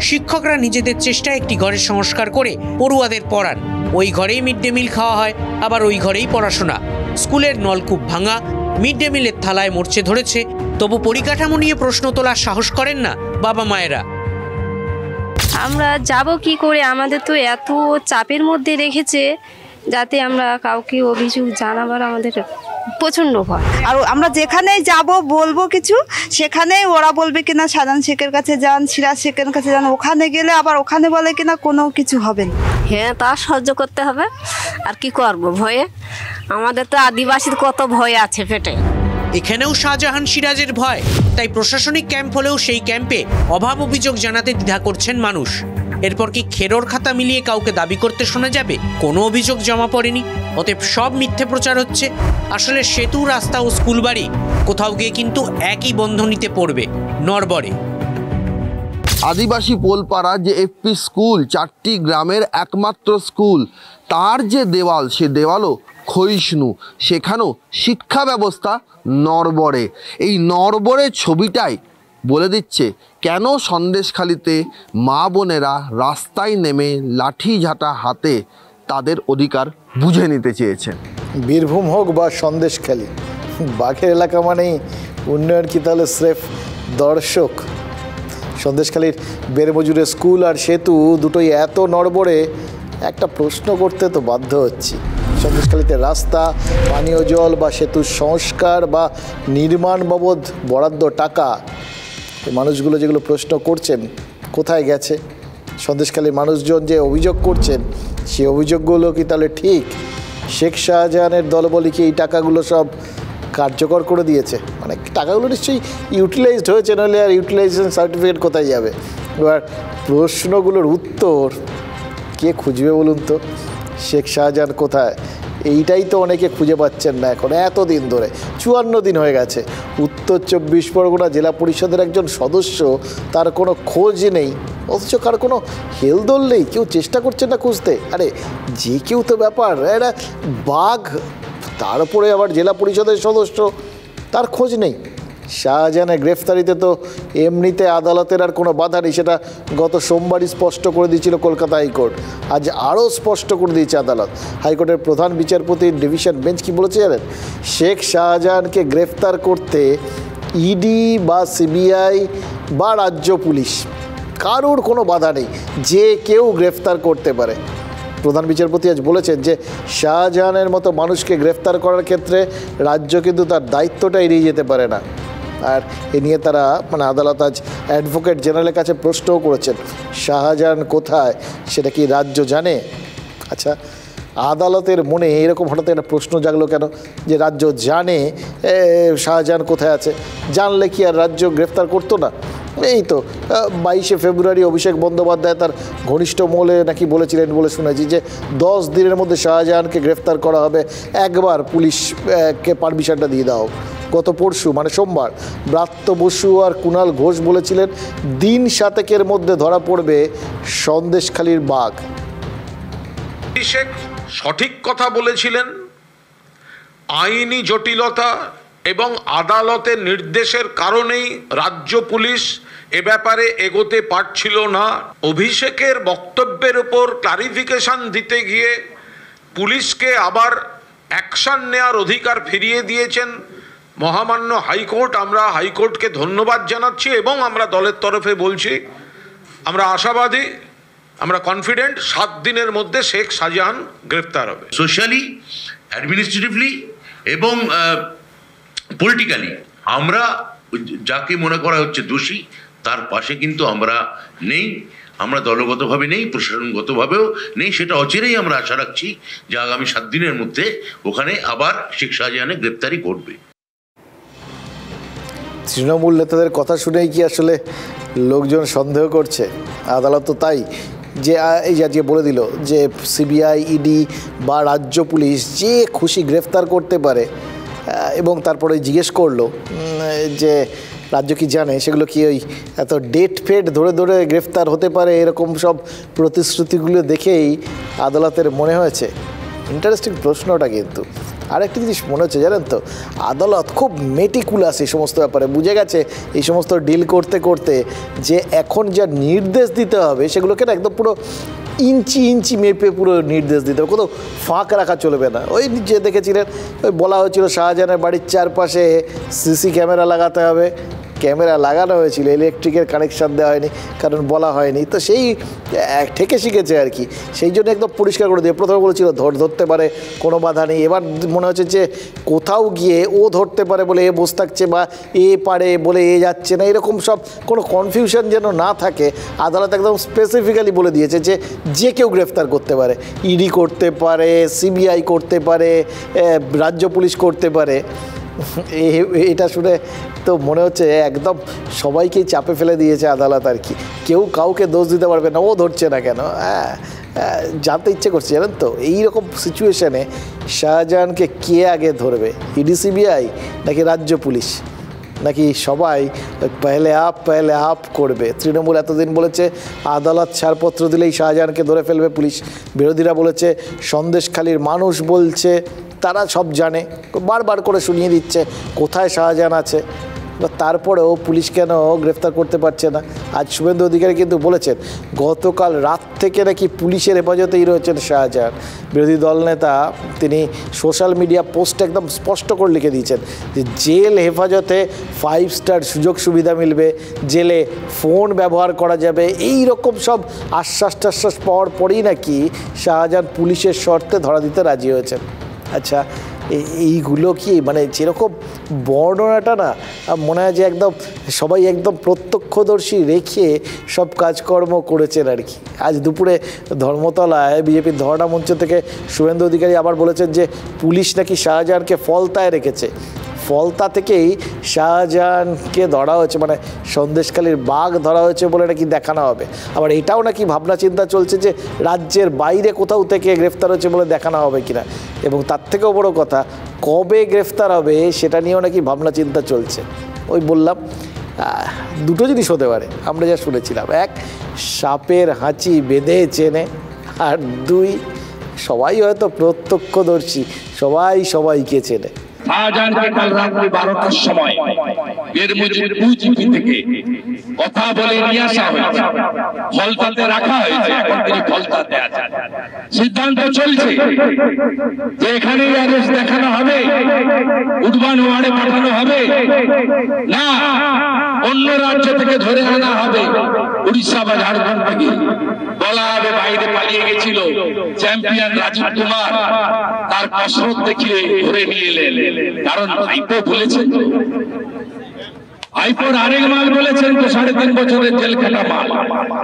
[SPEAKER 1] শিক্ষকরা নিজেদের চেষ্টায় একটি ঘরের সংস্কার করে পড়ুয়াদের পড়ান। ওই ঘরেই মিড ডে মিল খাওয়া হয়, আবার ওই ঘরেই পড়াশোনা। স্কুলের নলকূপ ভাঙা, মিড ডে মিলের থালায় মরচে ধরেছে, তবু পরিকাঠামো নিয়ে প্রশ্ন তোলার সাহস করেন না বাবা মায়েরা।
[SPEAKER 27] আমরা যাব কি করে, আমাদের তো এত চাপের মধ্যে রেখেছে যাতে আমরা কাউকে অভিযোগ জানাবার আমাদের
[SPEAKER 3] প্রচণ্ড ভয়। আর আমরা যেখানেই যাব বলবো কিছু, সেখানেই ওরা বলবে কিনা শাহজাহান শেখের কাছে যান, সিরাজ শেখের কাছে যান। ওখানে গেলে আবার ওখানে বলে কিনা কোনো কিছু হবে না।
[SPEAKER 27] হ্যাঁ, তা সহ্য করতে হবে। আর কি করবো ভয়ে? আমাদের তো আদিবাসীর কত ভয় আছে পেটে।
[SPEAKER 1] এখানেও শাহজাহান সিরাজের ভয়, তাই প্রশাসনিক ক্যাম্প হলেও সেই ক্যাম্পে অভাব অভিযোগ জানাতে দ্বিধা করছেন মানুষ। এরপর কি খেরোর খাতা মিলিয়ে কাউকে দাবি করতে শোনা যাবে কোনো অভিযোগ জমা পড়েনি? অতএব সব মিথ্যে প্রচার হচ্ছে। আসলে সেতু, রাস্তা ও স্কুল বাড়ি কোথাও গিয়ে কিন্তু একই বন্ধনীতে পড়বে, নড়বড়ে।
[SPEAKER 4] আদিবাসী পোলপাড়া যে এফপি স্কুল, 4টি গ্রামের একমাত্র স্কুল, তার যে দেওয়াল, সে দেওয়ালও ক্ষয়িষ্ণু। সেখানেও শিক্ষা ব্যবস্থা নড়বড়ে। এই নড়বড়ে ছবিটাই বলে দিচ্ছে কেন সন্দেশখালিতে মা বোনেরা রাস্তায় নেমে লাঠি ঝাঁটা হাতে তাদের অধিকার বুঝে নিতে চেয়েছেন।
[SPEAKER 2] বীরভূম হোক বা সন্দেশখালি, বাঘের এলাকা মানেই উন্নয়ন কি তাহলে স্রেফ দর্শক? সন্দেশখালির বেরমজুরের স্কুল আর সেতু দুটোই এত নড়বড়ে, একটা প্রশ্ন করতে তো বাধ্য হচ্ছি। সন্দেশখালিতে রাস্তা, পানীয় জল বা সেতুর সংস্কার বা নির্মাণ বাবদ বরাদ্দ টাকা, এই মানুষগুলো যেগুলো প্রশ্ন করছেন কোথায় গেছে? সন্দেশখালির মানুষজন যে অভিযোগ করছেন, সেই অভিযোগগুলো কি তাহলে ঠিক? শেখ শাহজাহানের দলবল কি এই টাকাগুলো সব কার্যকর করে দিয়েছে? মানে টাকাগুলো নিশ্চয়ই ইউটিলাইজড হয়েছে, নাহলে আর ইউটিলাইজেশন সার্টিফিকেট কোথায় যাবে? এবার প্রশ্নগুলোর উত্তর কে খুঁজবে বলুন তো? শেখ শাহজাহান কোথায়, এইটাই তো অনেকে খুঁজে পাচ্ছেন না এখন, এতদিন ধরে 54 দিন হয়ে গেছে। উত্তর 24 পরগনা জেলা পরিষদের একজন সদস্য, তার কোনো খোঁজ নেই, অথচ কার কোনো হেলদোল নেই, কেউ চেষ্টা করছে না খুঁজতে। আরে যে কেউ তো ব্যাপার, এটা বাঘ, তার উপরে আবার জেলা পরিষদের সদস্য, তার খোঁজ নেই। শাহজাহানের গ্রেফতারিতে তো এমনিতে আদালতের আর কোনো বাধা নেই, সেটা গত সোমবারই স্পষ্ট করে দিয়েছিল কলকাতা হাইকোর্ট। আজ আরও স্পষ্ট করে দিয়েছে আদালত। হাইকোর্টের প্রধান বিচারপতির ডিভিশন বেঞ্চ কি বলেছে জানেন? শেখ শাহজাহানকে গ্রেফতার করতে ইডি বা সিবিআই বা রাজ্য পুলিশ কারোর কোনো বাধা নেই, যে কেউ গ্রেফতার করতে পারে। প্রধান বিচারপতি আজ বলেছেন যে শাহজাহানের মতো মানুষকে গ্রেফতার করার ক্ষেত্রে রাজ্য কিন্তু তার দায়িত্বটা এড়িয়ে যেতে পারে না। আর এ নিয়ে তারা আদালত আজ অ্যাডভোকেট জেনারেলের কাছে প্রশ্নও করেছেন, শাহজাহান কোথায় সেটা কি রাজ্য জানে? আচ্ছা, আদালতের মনে এরকম হঠাৎ একটা প্রশ্ন জাগলো কেন যে রাজ্য জানে শাহজাহান কোথায় আছে? জানলে কি আর রাজ্য গ্রেফতার করতো না? এই তো 22শে ফেব্রুয়ারি অভিষেক বন্দ্যোপাধ্যায় তার ঘনিষ্ঠ মহলে নাকি বলেছিলেন বলে শুনেছি যে 10 দিনের মধ্যে শাহজাহানকে গ্রেফতার করা হবে, একবার পুলিশকে পারমিশনটা দিয়ে দাও। গত পরশু মানে সোমবার ব্রাত্য বসু আর কুণাল ঘোষ বলেছিলেন দিন 7 মধ্যে ধরা পড়বে সন্দেশখালির বাঘ।
[SPEAKER 5] শেখ সঠিক কথা বলেছিলেন। আইনি জটিলতা এবং আদালতের নির্দেশের কারণেই রাজ্য পুলিশ এ ব্যাপারে এগোতে পারছিল না। অভিষেকের বক্তব্যের উপর ক্লারিফিকেশন দিতে গিয়ে পুলিশকে আবার অ্যাকশন নেওয়ার অধিকার ফিরিয়ে দিয়েছেন মহামান্য হাইকোর্ট। আমরা হাইকোর্টকে ধন্যবাদ জানাচ্ছি এবং আমরা দলের তরফে বলছি আমরা আশাবাদী, আমরা কনফিডেন্ট 7 দিনের মধ্যে শেখ শাহজাহান গ্রেফতার হবে।
[SPEAKER 6] সোশ্যালি, অ্যাডমিনিস্ট্রেটিভলি এবং পলিটিক্যালি আমরা যাকে মনে করা হচ্ছে দোষী তার পাশে কিন্তু আমরা নেই, আমরা দলগতভাবে নেই, প্রশাসনগতভাবেও নেই। সেটা অচিরেই আমরা আশা রাখছি যে আগামী 7 দিনের মধ্যে ওখানে আবার শেখ শাহজাহানের গ্রেপ্তারি ঘটবে।
[SPEAKER 2] তৃণমূল নেতাদের কথা শুনেই কি আসলে লোকজন সন্দেহ করছে? আদালত তো তাই যে এই আজকে বলে দিল যে সিবিআই, ইডি বা রাজ্য পুলিশ যে খুশি গ্রেফতার করতে পারে, এবং তারপরে জিজ্ঞেস করলো যে রাজ্য কি জানে সেগুলো কি ওই এত ডেট ফেট ধরে ধরে গ্রেফতার হতে পারে, এরকম সব প্রতিশ্রুতিগুলো দেখেই আদালতের মনে হয়েছে। ইন্টারেস্টিং প্রশ্নটা। কিন্তু আরেকটি জিনিস মনে হচ্ছে জানেন তো, আদালত খুব মেটিকুলাস এই সমস্ত ব্যাপারে, বুঝে গেছে এই সমস্ত ডিল করতে করতে যে এখন যা নির্দেশ দিতে হবে সেগুলোকে না একদম পুরো ইঞ্চি ইঞ্চি মেপে পুরো নির্দেশ দিতে হবে, কোথাও ফাঁক রাখা চলবে না। ওই যে দেখেছিলেন ওই বলা হয়েছিল শাহজাহানের বাড়ির চারপাশে সিসি ক্যামেরা লাগাতে হবে, ক্যামেরা লাগানো হয়েছিল, ইলেকট্রিকের কানেকশান দেওয়া হয়নি, কারণ বলা হয়নি। তো সেই ঠেকে শিখেছে আর কি, সেই জন্য একদম পরিষ্কার করে দিয়ে প্রথমে বলেছিল ধরতে পারে, কোনো বাধা নেই। এবার মনে হচ্ছে যে কোথাও গিয়ে ও ধরতে পারে বলে এ বসে থাকছে, বা এ পারে বলে এ যাচ্ছে না, এরকম সব কোনো কনফিউশন যেন না থাকে। আদালত একদম স্পেসিফিক্যালি বলে দিয়েছে যে কেউ গ্রেফতার করতে পারে, ইডি করতে পারে, সিবিআই করতে পারে, রাজ্য পুলিশ করতে পারে। এটা শুনে তো মনে হচ্ছে একদম সবাইকেই চাপে ফেলে দিয়েছে আদালত আর কি, কেউ কাউকে দোষ দিতে পারবে না, ও ধরছে না কেন। জানতে ইচ্ছে করছে জানেন তো, এইরকম সিচুয়েশানে শাহজাহানকে কে আগে ধরবে, ইডি সিবিআই নাকি রাজ্য পুলিশ, নাকি সবাই পেহলে আপ করবে? তৃণমূল এতদিন বলেছে আদালত ছাড়পত্র দিলেই শাহজাহানকে ধরে ফেলবে পুলিশ, বিরোধীরা বলেছে সন্দেশখালীর মানুষ বলছে তারা সব জানে, বারবার করে শুনিয়ে দিচ্ছে কোথায় শাহজাহান আছে। তারপরেও পুলিশ কেন গ্রেফতার করতে পারছে না? আজ শুভেন্দু অধিকারী কিন্তু বলেছেন গতকাল রাত থেকে নাকি পুলিশের হেফাজতেই রয়েছেন শাহজাহান। বিরোধী দলনেতা তিনি সোশ্যাল মিডিয়া পোস্ট একদম স্পষ্ট করে লিখে দিয়েছেন যে জেল হেফাজতে 5 স্টার সুযোগ সুবিধা মিলবে, জেলে ফোন ব্যবহার করা যাবে, এই রকম সব আশ্বাস টাশ্বাস পাওয়ার পরেই নাকি শাহজাহান পুলিশের শর্তে ধরা দিতে রাজি হয়েছেন। আচ্ছা, এইগুলো কি মানে যেরকম বর্ণনাটা না মনে হয় যে একদম সবাই একদম প্রত্যক্ষদর্শী রেখে সব কাজকর্ম করেছেন আর কি। আজ দুপুরে ধর্মতলায় বিজেপির ধর্ণা মঞ্চ থেকে শুভেন্দু অধিকারী আবার বলেছেন যে পুলিশ নাকি শাহজাহানকে ফলতায় রেখেছে, ফলতা থেকেই শাহজাহানকে ধরা হয়েছে, মানে সন্দেশখালীর বাঘ ধরা হয়েছে বলে নাকি দেখানো হবে। আবার এটাও নাকি ভাবনা চিন্তা চলছে যে রাজ্যের বাইরে কোথাও থেকে গ্রেফতার হয়েছে বলে দেখানো হবে কিনা, এবং তার থেকেও বড় কথা কবে গ্রেফতার হবে সেটা নিয়েও নাকি ভাবনা চিন্তা চলছে। ওই বললাম দুটো জিনিস হতে পারে আমরা যা শুনেছিলাম, এক সাপের হাঁচি বেঁধে চেনে, আর দুই সবাই হয়তো প্রত্যক্ষদর্শী, সবাই সবাইকে চেনে।
[SPEAKER 7] শাহজাহানকে কাল রাত্রি 12টার সময় বেরমুজির জিপি থেকে কথা বলে নিয়ে আসা হয়েছে, ফলতাতে রাখা হয়েছে, এখন তিনি ফলতাতে আছেন। সিদ্ধান্ত চলছে যে এখানেই অ্যারেস্ট দেখানো হবে, উডবান ওয়ার্ডে পাঠানো হবে না অন্য রাজ্য থেকে ধরে আনা হবে, উড়িষ্যা বা ঝাড়খণ্ড থেকে। বলা হবে বাইরে পালিয়ে গেছিল চ্যাম্পিয়ন রাজীব কুমার, তার কসরত দেখিয়ে ধরে নিয়ে এলেন। কারণ আইপো বলেছেন, আইপোর আরেক মাল বলেছেন তো 3.5 বছরের জেল খেলা মাল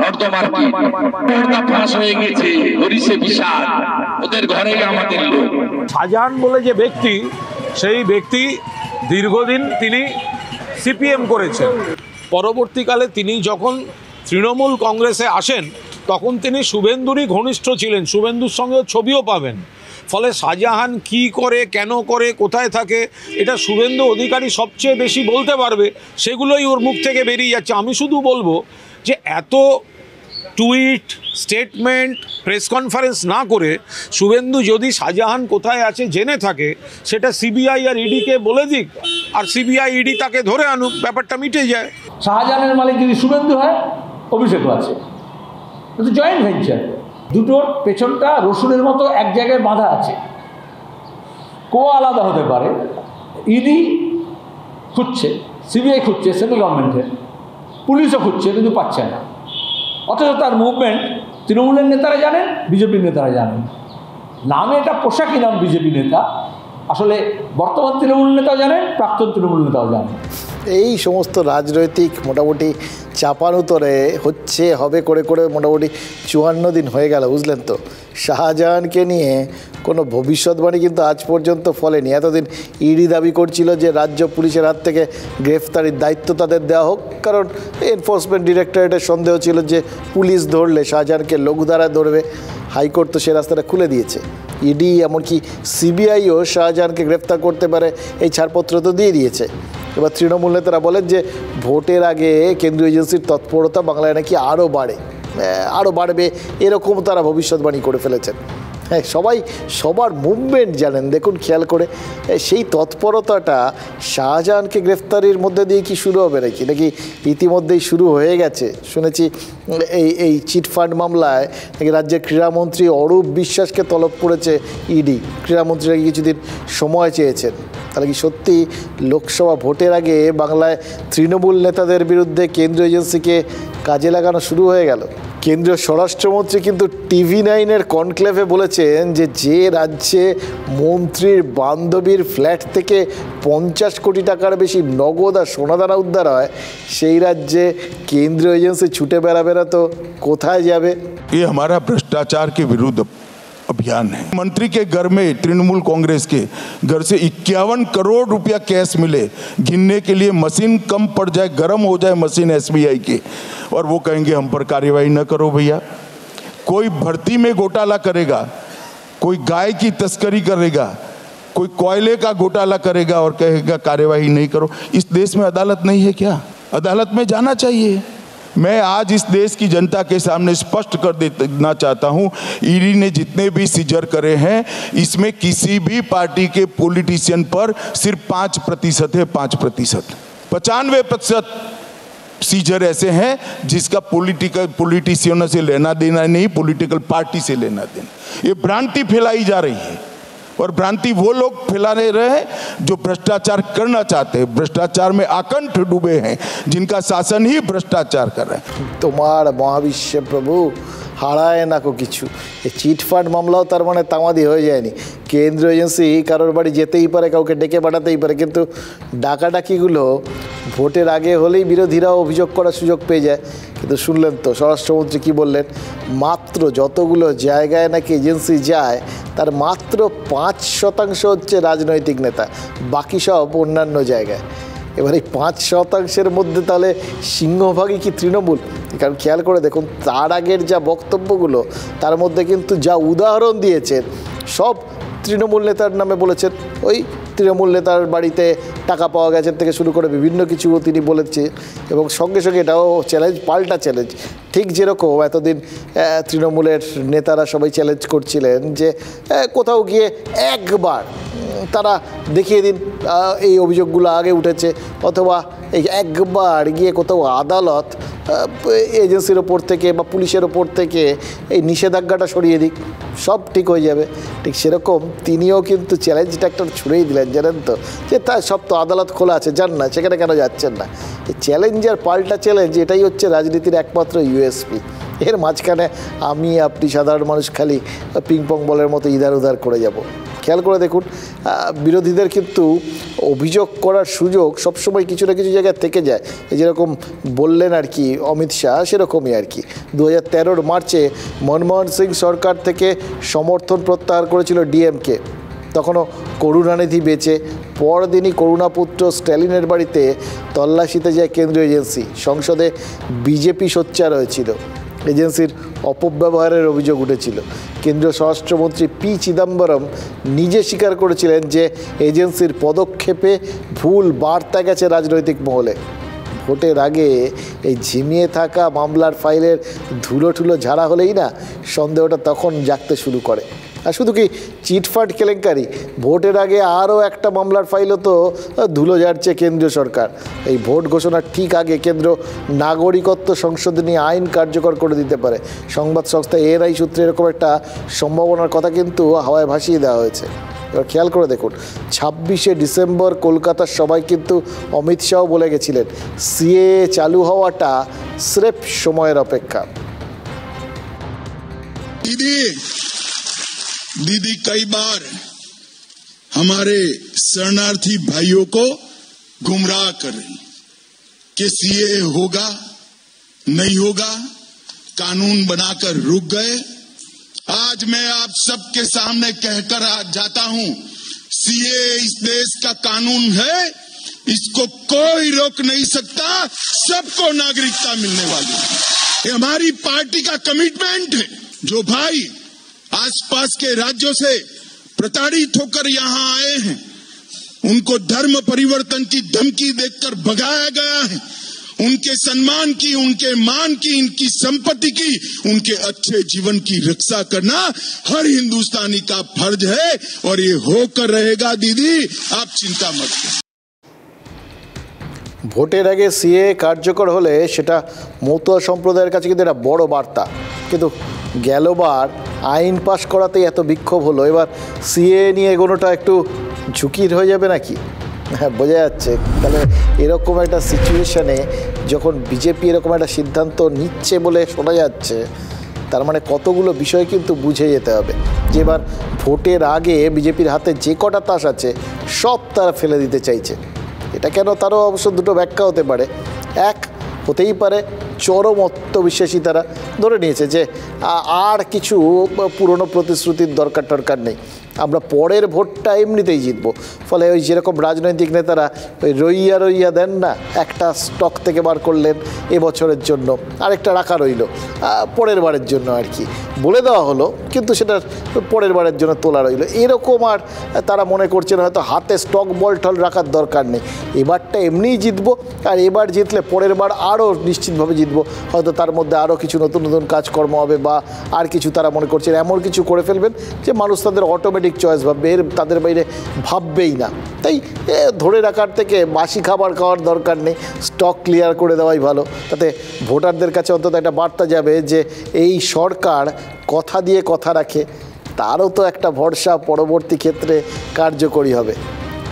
[SPEAKER 7] নর্দমার কি পর্দা ফাঁস হয়ে গেছে, হরিষে বিশাল ওদের ঘরে আমাদের লোক।
[SPEAKER 5] শাহজাহান বলে যে ব্যক্তি, সেই ব্যক্তি দীর্ঘদিন তিনি সিপিএম করেছেন, পরবর্তীকালে তিনি যখন তৃণমূল কংগ্রেসে আসেন তখন তিনি শুভেন্দুরই ঘনিষ্ঠ ছিলেন, শুভেন্দুর সঙ্গে ছবিও পাবেন। ফলে শাহজাহান কি করে, কেন করে, কোথায় থাকে, এটা শুভেন্দু অধিকারী সবচেয়ে বেশি বলতে পারবে, সেগুলোই ওর মুখ থেকে বেরিয়ে যাচ্ছে। আমি শুধু বলবো যে এত টুইট, স্টেটমেন্ট, প্রেস কনফারেন্স না করে শুভেন্দু যদি শাহজাহান কোথায় আছে জেনে থাকে, সেটা সিবিআই আর ইডিকে বলে দিক, আর সিবিআই ইডি তাকে ধরে আনুক, ব্যাপারটা মিটে যায়।
[SPEAKER 9] শাহজাহানের মালিক যদি শুভেন্দু হয়, অভিষেক আছে, কিন্তু জয়েন্ট ভেঞ্চার, দুটোর পেছনটা রসুনের মতো এক জায়গায় বাঁধা আছে, আলাদা হতে পারে। ইডি খুঁজছে, সিবিআই খুঁজছে, সেন্ট্রাল গভর্নমেন্টের, পুলিশও খুঁজছে, কিন্তু পাচ্ছে না। অথচ তার মুভমেন্ট তৃণমূলের নেতারা জানেন, বিজেপির নেতারা জানেন। নামে এটা পোশাকি নাম বিজেপি নেতা, আসলে বর্তমান তৃণমূল নেতাও জানেন, প্রাক্তন তৃণমূল নেতাও জানেন।
[SPEAKER 2] এই সমস্ত রাজনৈতিক মোটামুটি চাপানুতরে হবে করে করে মোটামুটি 54 দিন হয়ে গেল, বুঝলেন তো। শাহজাহানকে নিয়ে কোনো ভবিষ্যৎবাণী কিন্তু আজ পর্যন্ত ফলেনি। এতদিন ইডি দাবি করছিল যে রাজ্য পুলিশের হাত থেকে গ্রেফতারির দায়িত্ব তাদের দেওয়া হোক, কারণ এনফোর্সমেন্ট ডিরেক্টরেটের সন্দেহ ছিল যে পুলিশ ধরলে শাহজাহানকে লঘুধারায় ধরবে। হাইকোর্ট তো সে রাস্তাটা খুলে দিয়েছে। ইডি এমনকি সিবিআইও শাহজাহানকে গ্রেফতার করতে পারে এই ছাড়পত্র তো দিয়ে দিয়েছে। এবার তৃণমূল নেতারা বলেন যে ভোটের আগে কেন্দ্রীয় এজেন্সির তৎপরতা বাংলায় নাকি আরও বাড়বে, এরকম তারা ভবিষ্যৎবাণী করে ফেলেছেন। হ্যাঁ, সবার মুভমেন্ট জানেন, দেখুন খেয়াল করে। সেই তৎপরতাটা শাহজাহানকে গ্রেফতারির মধ্যে দিয়ে কি শুরু হবে নাকি ইতিমধ্যেই শুরু হয়ে গেছে? শুনেছি এই চিটফান্ড মামলায় নাকি রাজ্যের ক্রীড়ামন্ত্রী অরূপ বিশ্বাসকে তলব করেছে ইডি। ক্রীড়ামন্ত্রী নাকি কিছুদিন সময় চেয়েছেন। তাহলে কি সত্যি লোকসভা ভোটের আগে বাংলায় তৃণমূল নেতাদের বিরুদ্ধে কেন্দ্রীয় এজেন্সিকে কাজে লাগানো শুরু হয়ে গেল? কেন্দ্রীয় স্বরাষ্ট্রমন্ত্রী কিন্তু TV9-এর কনক্লেভে বলেছেন যে রাজ্যে মন্ত্রীর বান্ধবীর ফ্ল্যাট থেকে 50 কোটি টাকার বেশি নগদ আর সোনাদানা উদ্ধার হয়, সেই রাজ্যে কেন্দ্রীয় এজেন্সি ছুটে বেড়াবে না তো কোথায় যাবে?
[SPEAKER 10] ये हमारा भ्रष्टाचार के विरुद्ध अभियान है। मंत्री के घर में तृणमूल कांग्रेस के घर से 51 करोड़ रुपया कैश मिले, गिनने के लिए मशीन कम पड़ जाए, गर्म हो जाए मशीन SBI की, और वो कहेंगे हम पर कार्यवाही न करो भैया। कोई भर्ती में घोटाला करेगा, कोई गाय की तस्करी करेगा, कोई कोयले का घोटाला करेगा और कहेगा कार्यवाही नहीं करो। इस देश में अदालत नहीं है क्या? अदालत में जाना चाहिए। मैं आज इस देश की जनता के सामने स्पष्ट कर देना चाहता हूं, ईडी ने जितने भी सीजर करे हैं, इसमें किसी भी पार्टी के पॉलिटिशियन पर सिर्फ 5% है। 5%, 95% सीजर ऐसे हैं जिसका पॉलिटिशियनों से लेना देना नहीं, पॉलिटिकल पार्टी से लेना देना। ये भ्रांति फैलाई जा रही है, और भ्रांति वो लोग फैला रहे हैं जो भ्रष्टाचार करना चाहते हैं, भ्रष्टाचार में आकंठ डूबे हैं, जिनका शासन ही भ्रष्टाचार कर रहा है।
[SPEAKER 2] তোমার মহাবিশ্ব প্রভু হারায় না কো কিছু। এই চিটফান্ড মামলাও তার মানে তামাদি হয়ে যায়নি। কেন্দ্রীয় এজেন্সি কারোর বাড়ি যেতেই পারে, কাউকে ডেকে পাঠাতেই পারে, কিন্তু ডাকাডাকিগুলো ভোটের আগে হলেই বিরোধীরাও অভিযোগ করার সুযোগ পেয়ে যায়। কিন্তু শুনলেন তো স্বরাষ্ট্রমন্ত্রী কী বললেন, মাত্র যতগুলো জায়গায় নাকি এজেন্সি যায় তার মাত্র 5% হচ্ছে রাজনৈতিক নেতা, বাকি সব অন্যান্য জায়গায়। এবার এই 5%-এর মধ্যে তাহলে সিংহভাগই কি তৃণমূল? কারণ খেয়াল করে দেখুন তার আগের যা বক্তব্যগুলো, তার মধ্যে কিন্তু যা উদাহরণ দিয়েছেন সব তৃণমূল নেতার নামে বলেছেন। ওই তৃণমূল নেতার বাড়িতে টাকা পাওয়া গেছে থেকে শুরু করে বিভিন্ন কিছু তিনি বলেছে, এবং সঙ্গে সঙ্গে এটাও চ্যালেঞ্জ, পাল্টা চ্যালেঞ্জ। ঠিক যেরকম এতদিন তৃণমূলের নেতারা সবাই চ্যালেঞ্জ করছিলেন যে কোথাও গিয়ে একবার তারা দেখিয়ে দিন এই অভিযোগগুলো আগে উঠেছে, অথবা এই একবার গিয়ে কোথাও আদালত এজেন্সির ওপর থেকে বা পুলিশের ওপর থেকে এই নিষেধাজ্ঞাটা সরিয়ে দিক, সব ঠিক হয়ে যাবে। ঠিক সেরকম তিনিও কিন্তু চ্যালেঞ্জটা একটা ছুড়েই দিলেন, জানেন তো, যে তা সব তো আদালত খোলা আছে, যান না, সেখানে কেন যাচ্ছেন না। এই চ্যালেঞ্জ আর পাল্টা চ্যালেঞ্জ, এটাই হচ্ছে রাজনীতির একমাত্র USP। এর মাঝখানে আমি আপনি সাধারণ মানুষ খালি পিংপং বলের মতো ইধার উধার করে যাব। খেয়াল করে দেখুন বিরোধীদের কিন্তু অভিযোগ করার সুযোগ সবসময় কিছু না কিছু জায়গায় থেকে যায়। এই যেরকম বললেন আর কি অমিত শাহ, সেরকমই আর কি 2013 মার্চে মনমোহন সিং সরকার থেকে সমর্থন প্রত্যাহার করেছিল DMK, তখনও করুণানিধি বেঁচে। পরদিনই করুণাপুত্র স্ট্যালিনের বাড়িতে তল্লাশিতে যায় কেন্দ্রীয় এজেন্সি, সংসদে বিজেপি সোচ্চার হয়েছিল, এজেন্সির অপব্যবহারের অভিযোগ উঠেছিল। কেন্দ্রীয় স্বরাষ্ট্রমন্ত্রী P. চিদম্বরম নিজে স্বীকার করেছিলেন যে এজেন্সির পদক্ষেপে ভুল বার্তা গেছে রাজনৈতিক মহলে। ভোটের আগে এই ঝিমিয়ে থাকা মামলার ফাইলের ধুলো ঠুলো ঝাড়া হলেই না সন্দেহটা তখন জাগতে শুরু করে। আর শুধু কি চিটফান্ড কেলেঙ্কারি, ভোটের আগে আরও একটা মামলার ফাইলও তো ধুলো ঝাড়ছে কেন্দ্রীয় সরকার। এই ভোট ঘোষণার ঠিক আগে কেন্দ্র নাগরিকত্ব সংশোধনী আইন কার্যকর করে দিতে পারে। সংবাদ সংস্থা ANI সূত্রে এরকম একটা সম্ভাবনার কথা কিন্তু হাওয়ায় ভাসিয়ে দেওয়া হয়েছে। এবার খেয়াল করে দেখুন 26শে ডিসেম্বর কলকাতার সবাই কিন্তু অমিত শাহ বলে গেছিলেন CAA চালু হওয়াটা স্রেফ সময়ের অপেক্ষা।
[SPEAKER 12] दीदी कई बार हमारे शरणार्थी भाइयों को गुमराह कर रही कि CAA होगा नहीं होगा, कानून बनाकर रुक गए। आज मैं आप सबके सामने कहकर जाता हूं, CAA इस देश का कानून है, इसको कोई रोक नहीं सकता, सबको नागरिकता मिलने वाली है। ये हमारी पार्टी का कमिटमेंट है। जो भाई आसपास के राज्यों से प्रताड़ित होकर यहां आए हैं, उनको धर्म परिवर्तन की धमकी देकर भगाया गया है, उनके सम्मान की, उनके मान की, इनकी संपत्ति की, उनके अच्छे जीवन की रक्षा करना हर हिंदुस्तानी का फर्ज है, और ये होकर रहेगा। दीदी आप चिंता मत करें।
[SPEAKER 2] ভোটের আগে CAA কার্যকর হলে সেটা মতুয়া সম্প্রদায়ের কাছে কিন্তু এটা বড় বার্তা, কিন্তু গেলবার আইন পাশ করাতেই এত বিক্ষোভ হলো। এবার CAA নিয়ে এগোনোটা একটু ঝুঁকির হয়ে যাবে নাকি? হ্যাঁ, বোঝা যাচ্ছে। তাহলে এরকম একটা সিচুয়েশনে যখন বিজেপি এরকম একটা সিদ্ধান্ত নিচ্ছে বলে শোনা যাচ্ছে, তার মানে কতগুলো বিষয় কিন্তু বুঝে যেতে হবে যে এবার ভোটের আগে বিজেপির হাতে যে কটা তাস আছে সব তারা ফেলে দিতে চাইছে। এটা কেন, তারও অবশ্য দুটো ব্যাখ্যা হতে পারে। এক, হতেই পারে চরম আত্মবিশ্বাসী তারা ধরে নিয়েছে যে আর কিছু পুরনো প্রতিশ্রুতির দরকার নেই, আমরা পরের ভোটটা এমনিতেই জিতবো। ফলে ওই যেরকম রাজনৈতিক নেতারা ওই রইয়া দেন না, একটা স্টক থেকে বার করলেন এবছরের জন্য, আরেকটা রাখা রইল পরের বারের জন্য আর কি, বলে দেওয়া হলো কিন্তু সেটা পরের বারের জন্য তোলা রইল, এরকম। আর তারা মনে করছেন হয়তো হাতে স্টক বলটল রাখার দরকার নেই, এবারটা এমনিই জিতবো, আর এবার জিতলে পরের বার আরও নিশ্চিতভাবে জিতবো, হয়তো তার মধ্যে আরও কিছু নতুন নতুন কাজকর্ম হবে বা আর কিছু তারা মনে করছেন এমন কিছু করে ফেলবেন যে মানুষ তাদের অটোমেটিক চয়েস ভাববে, এর তাদের বাইরে ভাববেই না। তাই ধরে রাখার থেকে বাসি খাবার খাওয়ার দরকার নেই, স্টক ক্লিয়ার করে দেওয়াই ভালো। তাতে ভোটারদের কাছে অন্তত একটা বার্তা যাবে যে এই সরকার কথা দিয়ে কথা রাখে, তারও তো একটা ভরসা পরবর্তী ক্ষেত্রে কার্যকরী হবে।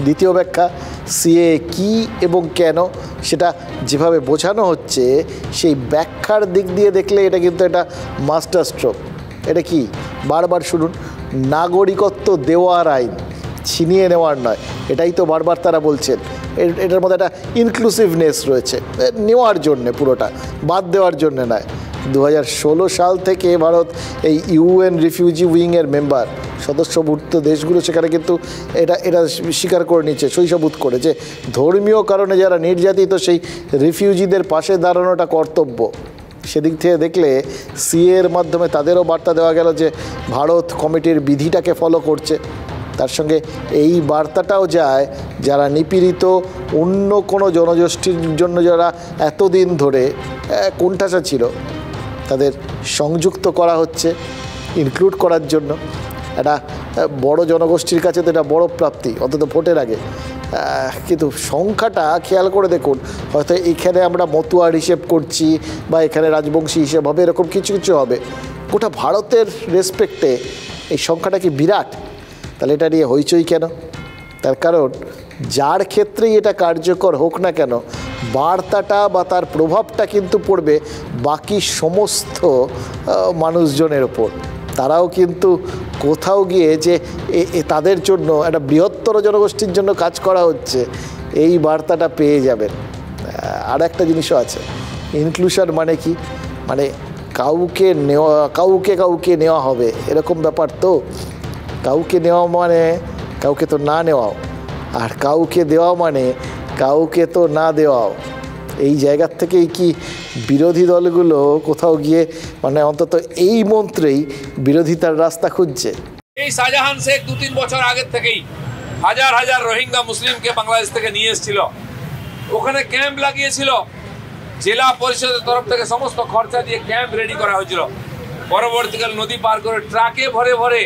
[SPEAKER 2] দ্বিতীয় ব্যাখ্যা, সিএ কি এবং কেন সেটা যেভাবে বোঝানো হচ্ছে সেই ব্যাখ্যার দিক দিয়ে দেখলে এটা কিন্তু একটা মাস্টার স্ট্রোক। এটা কি, বারবার শুনুন, নাগরিকত্ব দেওয়ার আইন, ছিনিয়ে নেওয়ার নয়, এটাই তো বারবার তারা বলছেন। এটার মধ্যে একটা ইনক্লুসিভনেস রয়েছে, নেওয়ার জন্যে, পুরোটা বাদ দেওয়ার জন্যে নয়। 2016 সাল থেকে ভারত এই ইউএন রিফিউজি উইংয়ের মেম্বার, সদস্যভুক্ত দেশগুলো সেখানে কিন্তু এটা স্বীকার করে নিচ্ছে শৈশবোধ করে যে ধর্মীয় কারণে যারা নির্যাতিত সেই রিফিউজিদের পাশে দাঁড়ানোটা কর্তব্য। সেদিক থেকে দেখলে সিএর মাধ্যমে তাদেরও বার্তা দেওয়া গেল যে ভারত কমিটির বিধিটাকে ফলো করছে। তার সঙ্গে এই বার্তাটাও যায় যারা নিপীড়িত অন্য কোনো জনগোষ্ঠীর জন্য যারা এতদিন ধরে কোণঠাসা ছিল তাদের সংযুক্ত করা হচ্ছে, ইনক্লুড করার জন্য। একটা বড় জনগোষ্ঠীর কাছে তো এটা বড় প্রাপ্তি, অন্তত ভোটের আগে। কিন্তু সংখ্যাটা খেয়াল করে দেখুন, হয়তো এখানে আমরা মতুয়ার হিসেব করছি বা এখানে রাজবংশী হিসেব হবে, এরকম কিছু কিছু হবে। গোটা ভারতের রেসপেক্টে এই সংখ্যাটা কি বিরাট? তাহলে এটা নিয়ে হইচই কেন? তার কারণ যার ক্ষেত্রেই এটা কার্যকর হোক না কেন, বার্তাটা বা তার প্রভাবটা কিন্তু পড়বে বাকি সমস্ত মানুষজনের ওপর। তারাও কিন্তু কোথাও গিয়ে যে তাদের জন্য একটা বৃহত্তর জনগোষ্ঠীর জন্য কাজ করা হচ্ছে, এই বার্তাটা পেয়ে যাবেন। আর একটা জিনিসও আছে, ইনক্লুশন মানে কি, মানে কাউকে নেওয়া হবে এরকম ব্যাপার তো। কাউকে নেওয়া মানে কাউকে তো না নেওয়াও, আর কাউকে দেওয়া মানে কাউকে তো না দেওয়াও। এই জায়গার থেকেই কি বিরোধী দলগুলো কোথাও গিয়ে মানে অন্তত এই মন্ত্রেই বিরোধিতার রাস্তা খুঁজছে?
[SPEAKER 13] এই শাহজাহান শেখ 2-3 বছর আগের থেকেই হাজার হাজার রোহিঙ্গা মুসলিমকে বাংলাদেশ থেকে নিয়ে এসেছিল, ওখানে ক্যাম্প লাগিয়েছিল, জেলা পরিষদের তরফ থেকে সমস্ত খরচা দিয়ে ক্যাম্প রেডি করা হয়েছিল। পরবর্তীকালে নদী পার করে ট্রাকে ভরে ভরে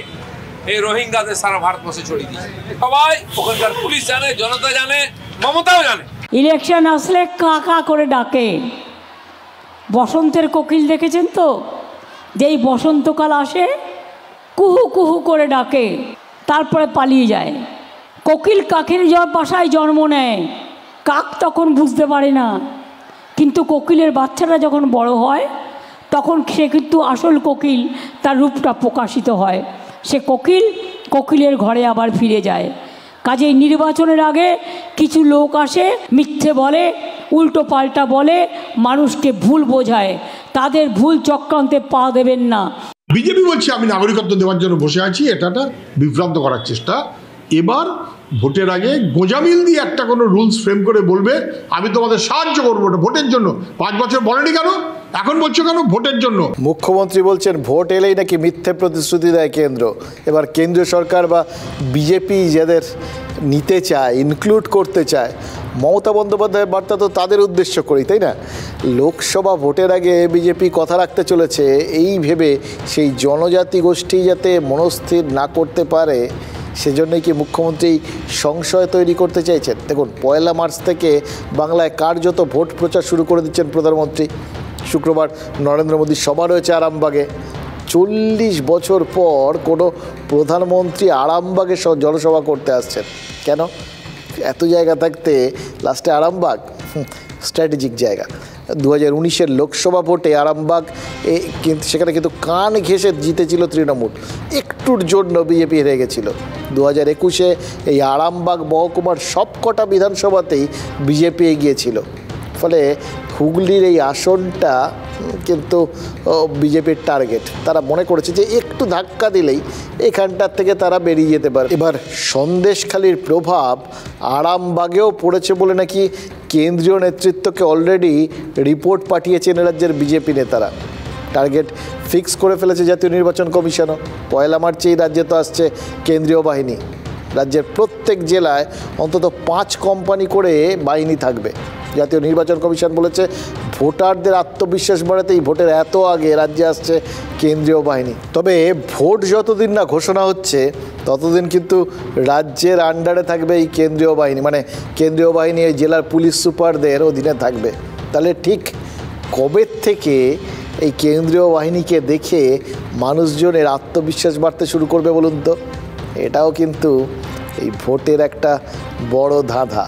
[SPEAKER 13] এই রোহিঙ্গাদের সারা ভারতবর্ষে ছড়িয়ে দিয়েছে। সবাই ওখানকার পুলিশ জানে, জনতা জানে, মমতাও জানে।
[SPEAKER 14] ইলেকশন আসলে কা কা করে ডাকে। বসন্তের কোকিল দেখেছেন তো, যেই বসন্তকাল আসে কুহু কুহু করে ডাকে, তারপরে পালিয়ে যায়। কোকিল কাকের বাসায় জন্ম নেয়, কাক তখন বুঝতে পারে না, কিন্তু কোকিলের বাচ্চারা যখন বড় হয় তখন সে কিন্তু আসল কোকিল, তার রূপটা প্রকাশিত হয়। সে কোকিলের ঘরে আবার ফিরে যায়। কাজেই নির্বাচনের আগে কিছু লোক আসে, মিথ্যে বলে, উল্টো পাল্টা বলে, মানুষকে ভুল বোঝায়। তাদের ভুল চক্রান্তে পা দেবেন না।
[SPEAKER 26] বিজেপি বলছে আমি নাগরিকত্ব দেওয়ার জন্য বসে আছি, এটা বিভ্রান্ত করার চেষ্টা। এবার ভোটের আগে গোজামিল দিয়ে একটা কোনো রুলস ফ্রেম করে বলবে আমি তোমাদের সাহায্য করবো, এটা ভোটের জন্য। 5 বছর বলেনি কেন, এখন বলছো কেন? ভোটের জন্য।
[SPEAKER 2] মুখ্যমন্ত্রী বলছেন ভোট এলেই নাকি মিথ্যে প্রতিশ্রুতি দেয় কেন্দ্র। এবার কেন্দ্রীয় সরকার বা বিজেপি যাদের নিতে চায়, ইনক্লুড করতে চায়, মমতা বন্দ্যোপাধ্যায়ের বার্তা তো তাদের উদ্দেশ্য করেই, তাই না? লোকসভা ভোটের আগে বিজেপি কথা রাখতে চলেছে এই ভেবে সেই জনজাতি গোষ্ঠী যাতে মনস্থির না করতে পারে, সেজন্যই কি মুখ্যমন্ত্রী সংশয় তৈরি করতে চাইছেন? দেখুন, 1 মার্চ থেকে বাংলায় কার্যত ভোট প্রচার শুরু করে দিচ্ছেন প্রধানমন্ত্রী। শুক্রবার নরেন্দ্র মোদীর সভা রয়েছে আরামবাগে। 40 বছর পর কোনো প্রধানমন্ত্রী আরামবাগে জনসভা করতে আসছেন। কেন এত জায়গা থাকতে লাস্টে আরামবাগ স্ট্র্যাটেজিক জায়গা। 2019-এর লোকসভা ভোটে আরামবাগ কিন্তু সেখানে কিন্তু কান ঘেঁষে জিতেছিল তৃণমূল, একটুর জন্য বিজেপি হেরে গেছিল। 2021-এ এই আরামবাগ মহকুমার সবকটা বিধানসভাতেই বিজেপি এগিয়েছিল, ফলে হুগলির এই আসনটা কিন্তু বিজেপির টার্গেট। তারা মনে করেছে যে একটু ধাক্কা দিলেই এখানটার থেকে তারা বেরিয়ে যেতে পারে। এবার সন্দেশখালির প্রভাব আরামবাগেও পড়েছে বলে নাকি কেন্দ্রীয় নেতৃত্বকে অলরেডি রিপোর্ট পাঠিয়েছেন রাজ্যের বিজেপি নেতারা। টার্গেট ফিক্স করে ফেলেছে জাতীয় নির্বাচন কমিশনও। 1 মার্চেই রাজ্যে তো আসছে কেন্দ্রীয় বাহিনী। রাজ্যের প্রত্যেক জেলায় অন্তত 5 কোম্পানি করে বাহিনী থাকবে। জাতীয় নির্বাচন কমিশন বলেছে ভোটারদের আত্মবিশ্বাস বাড়াতে এই ভোটের এত আগে রাজ্যে আসছে কেন্দ্রীয় বাহিনী। তবে ভোট যতদিন না ঘোষণা হচ্ছে ততদিন কিন্তু রাজ্যের আন্ডারে থাকবে এই কেন্দ্রীয় বাহিনী, মানে কেন্দ্রীয় বাহিনী এই জেলার পুলিশ সুপারদের অধীনে থাকবে। তাহলে ঠিক কবে থেকে এই কেন্দ্রীয় বাহিনীকে দেখে মানুষজনের আত্মবিশ্বাস বাড়তে শুরু করবে বলুন তো? এটাও কিন্তু এই ভোটের একটা বড় ধাঁধা।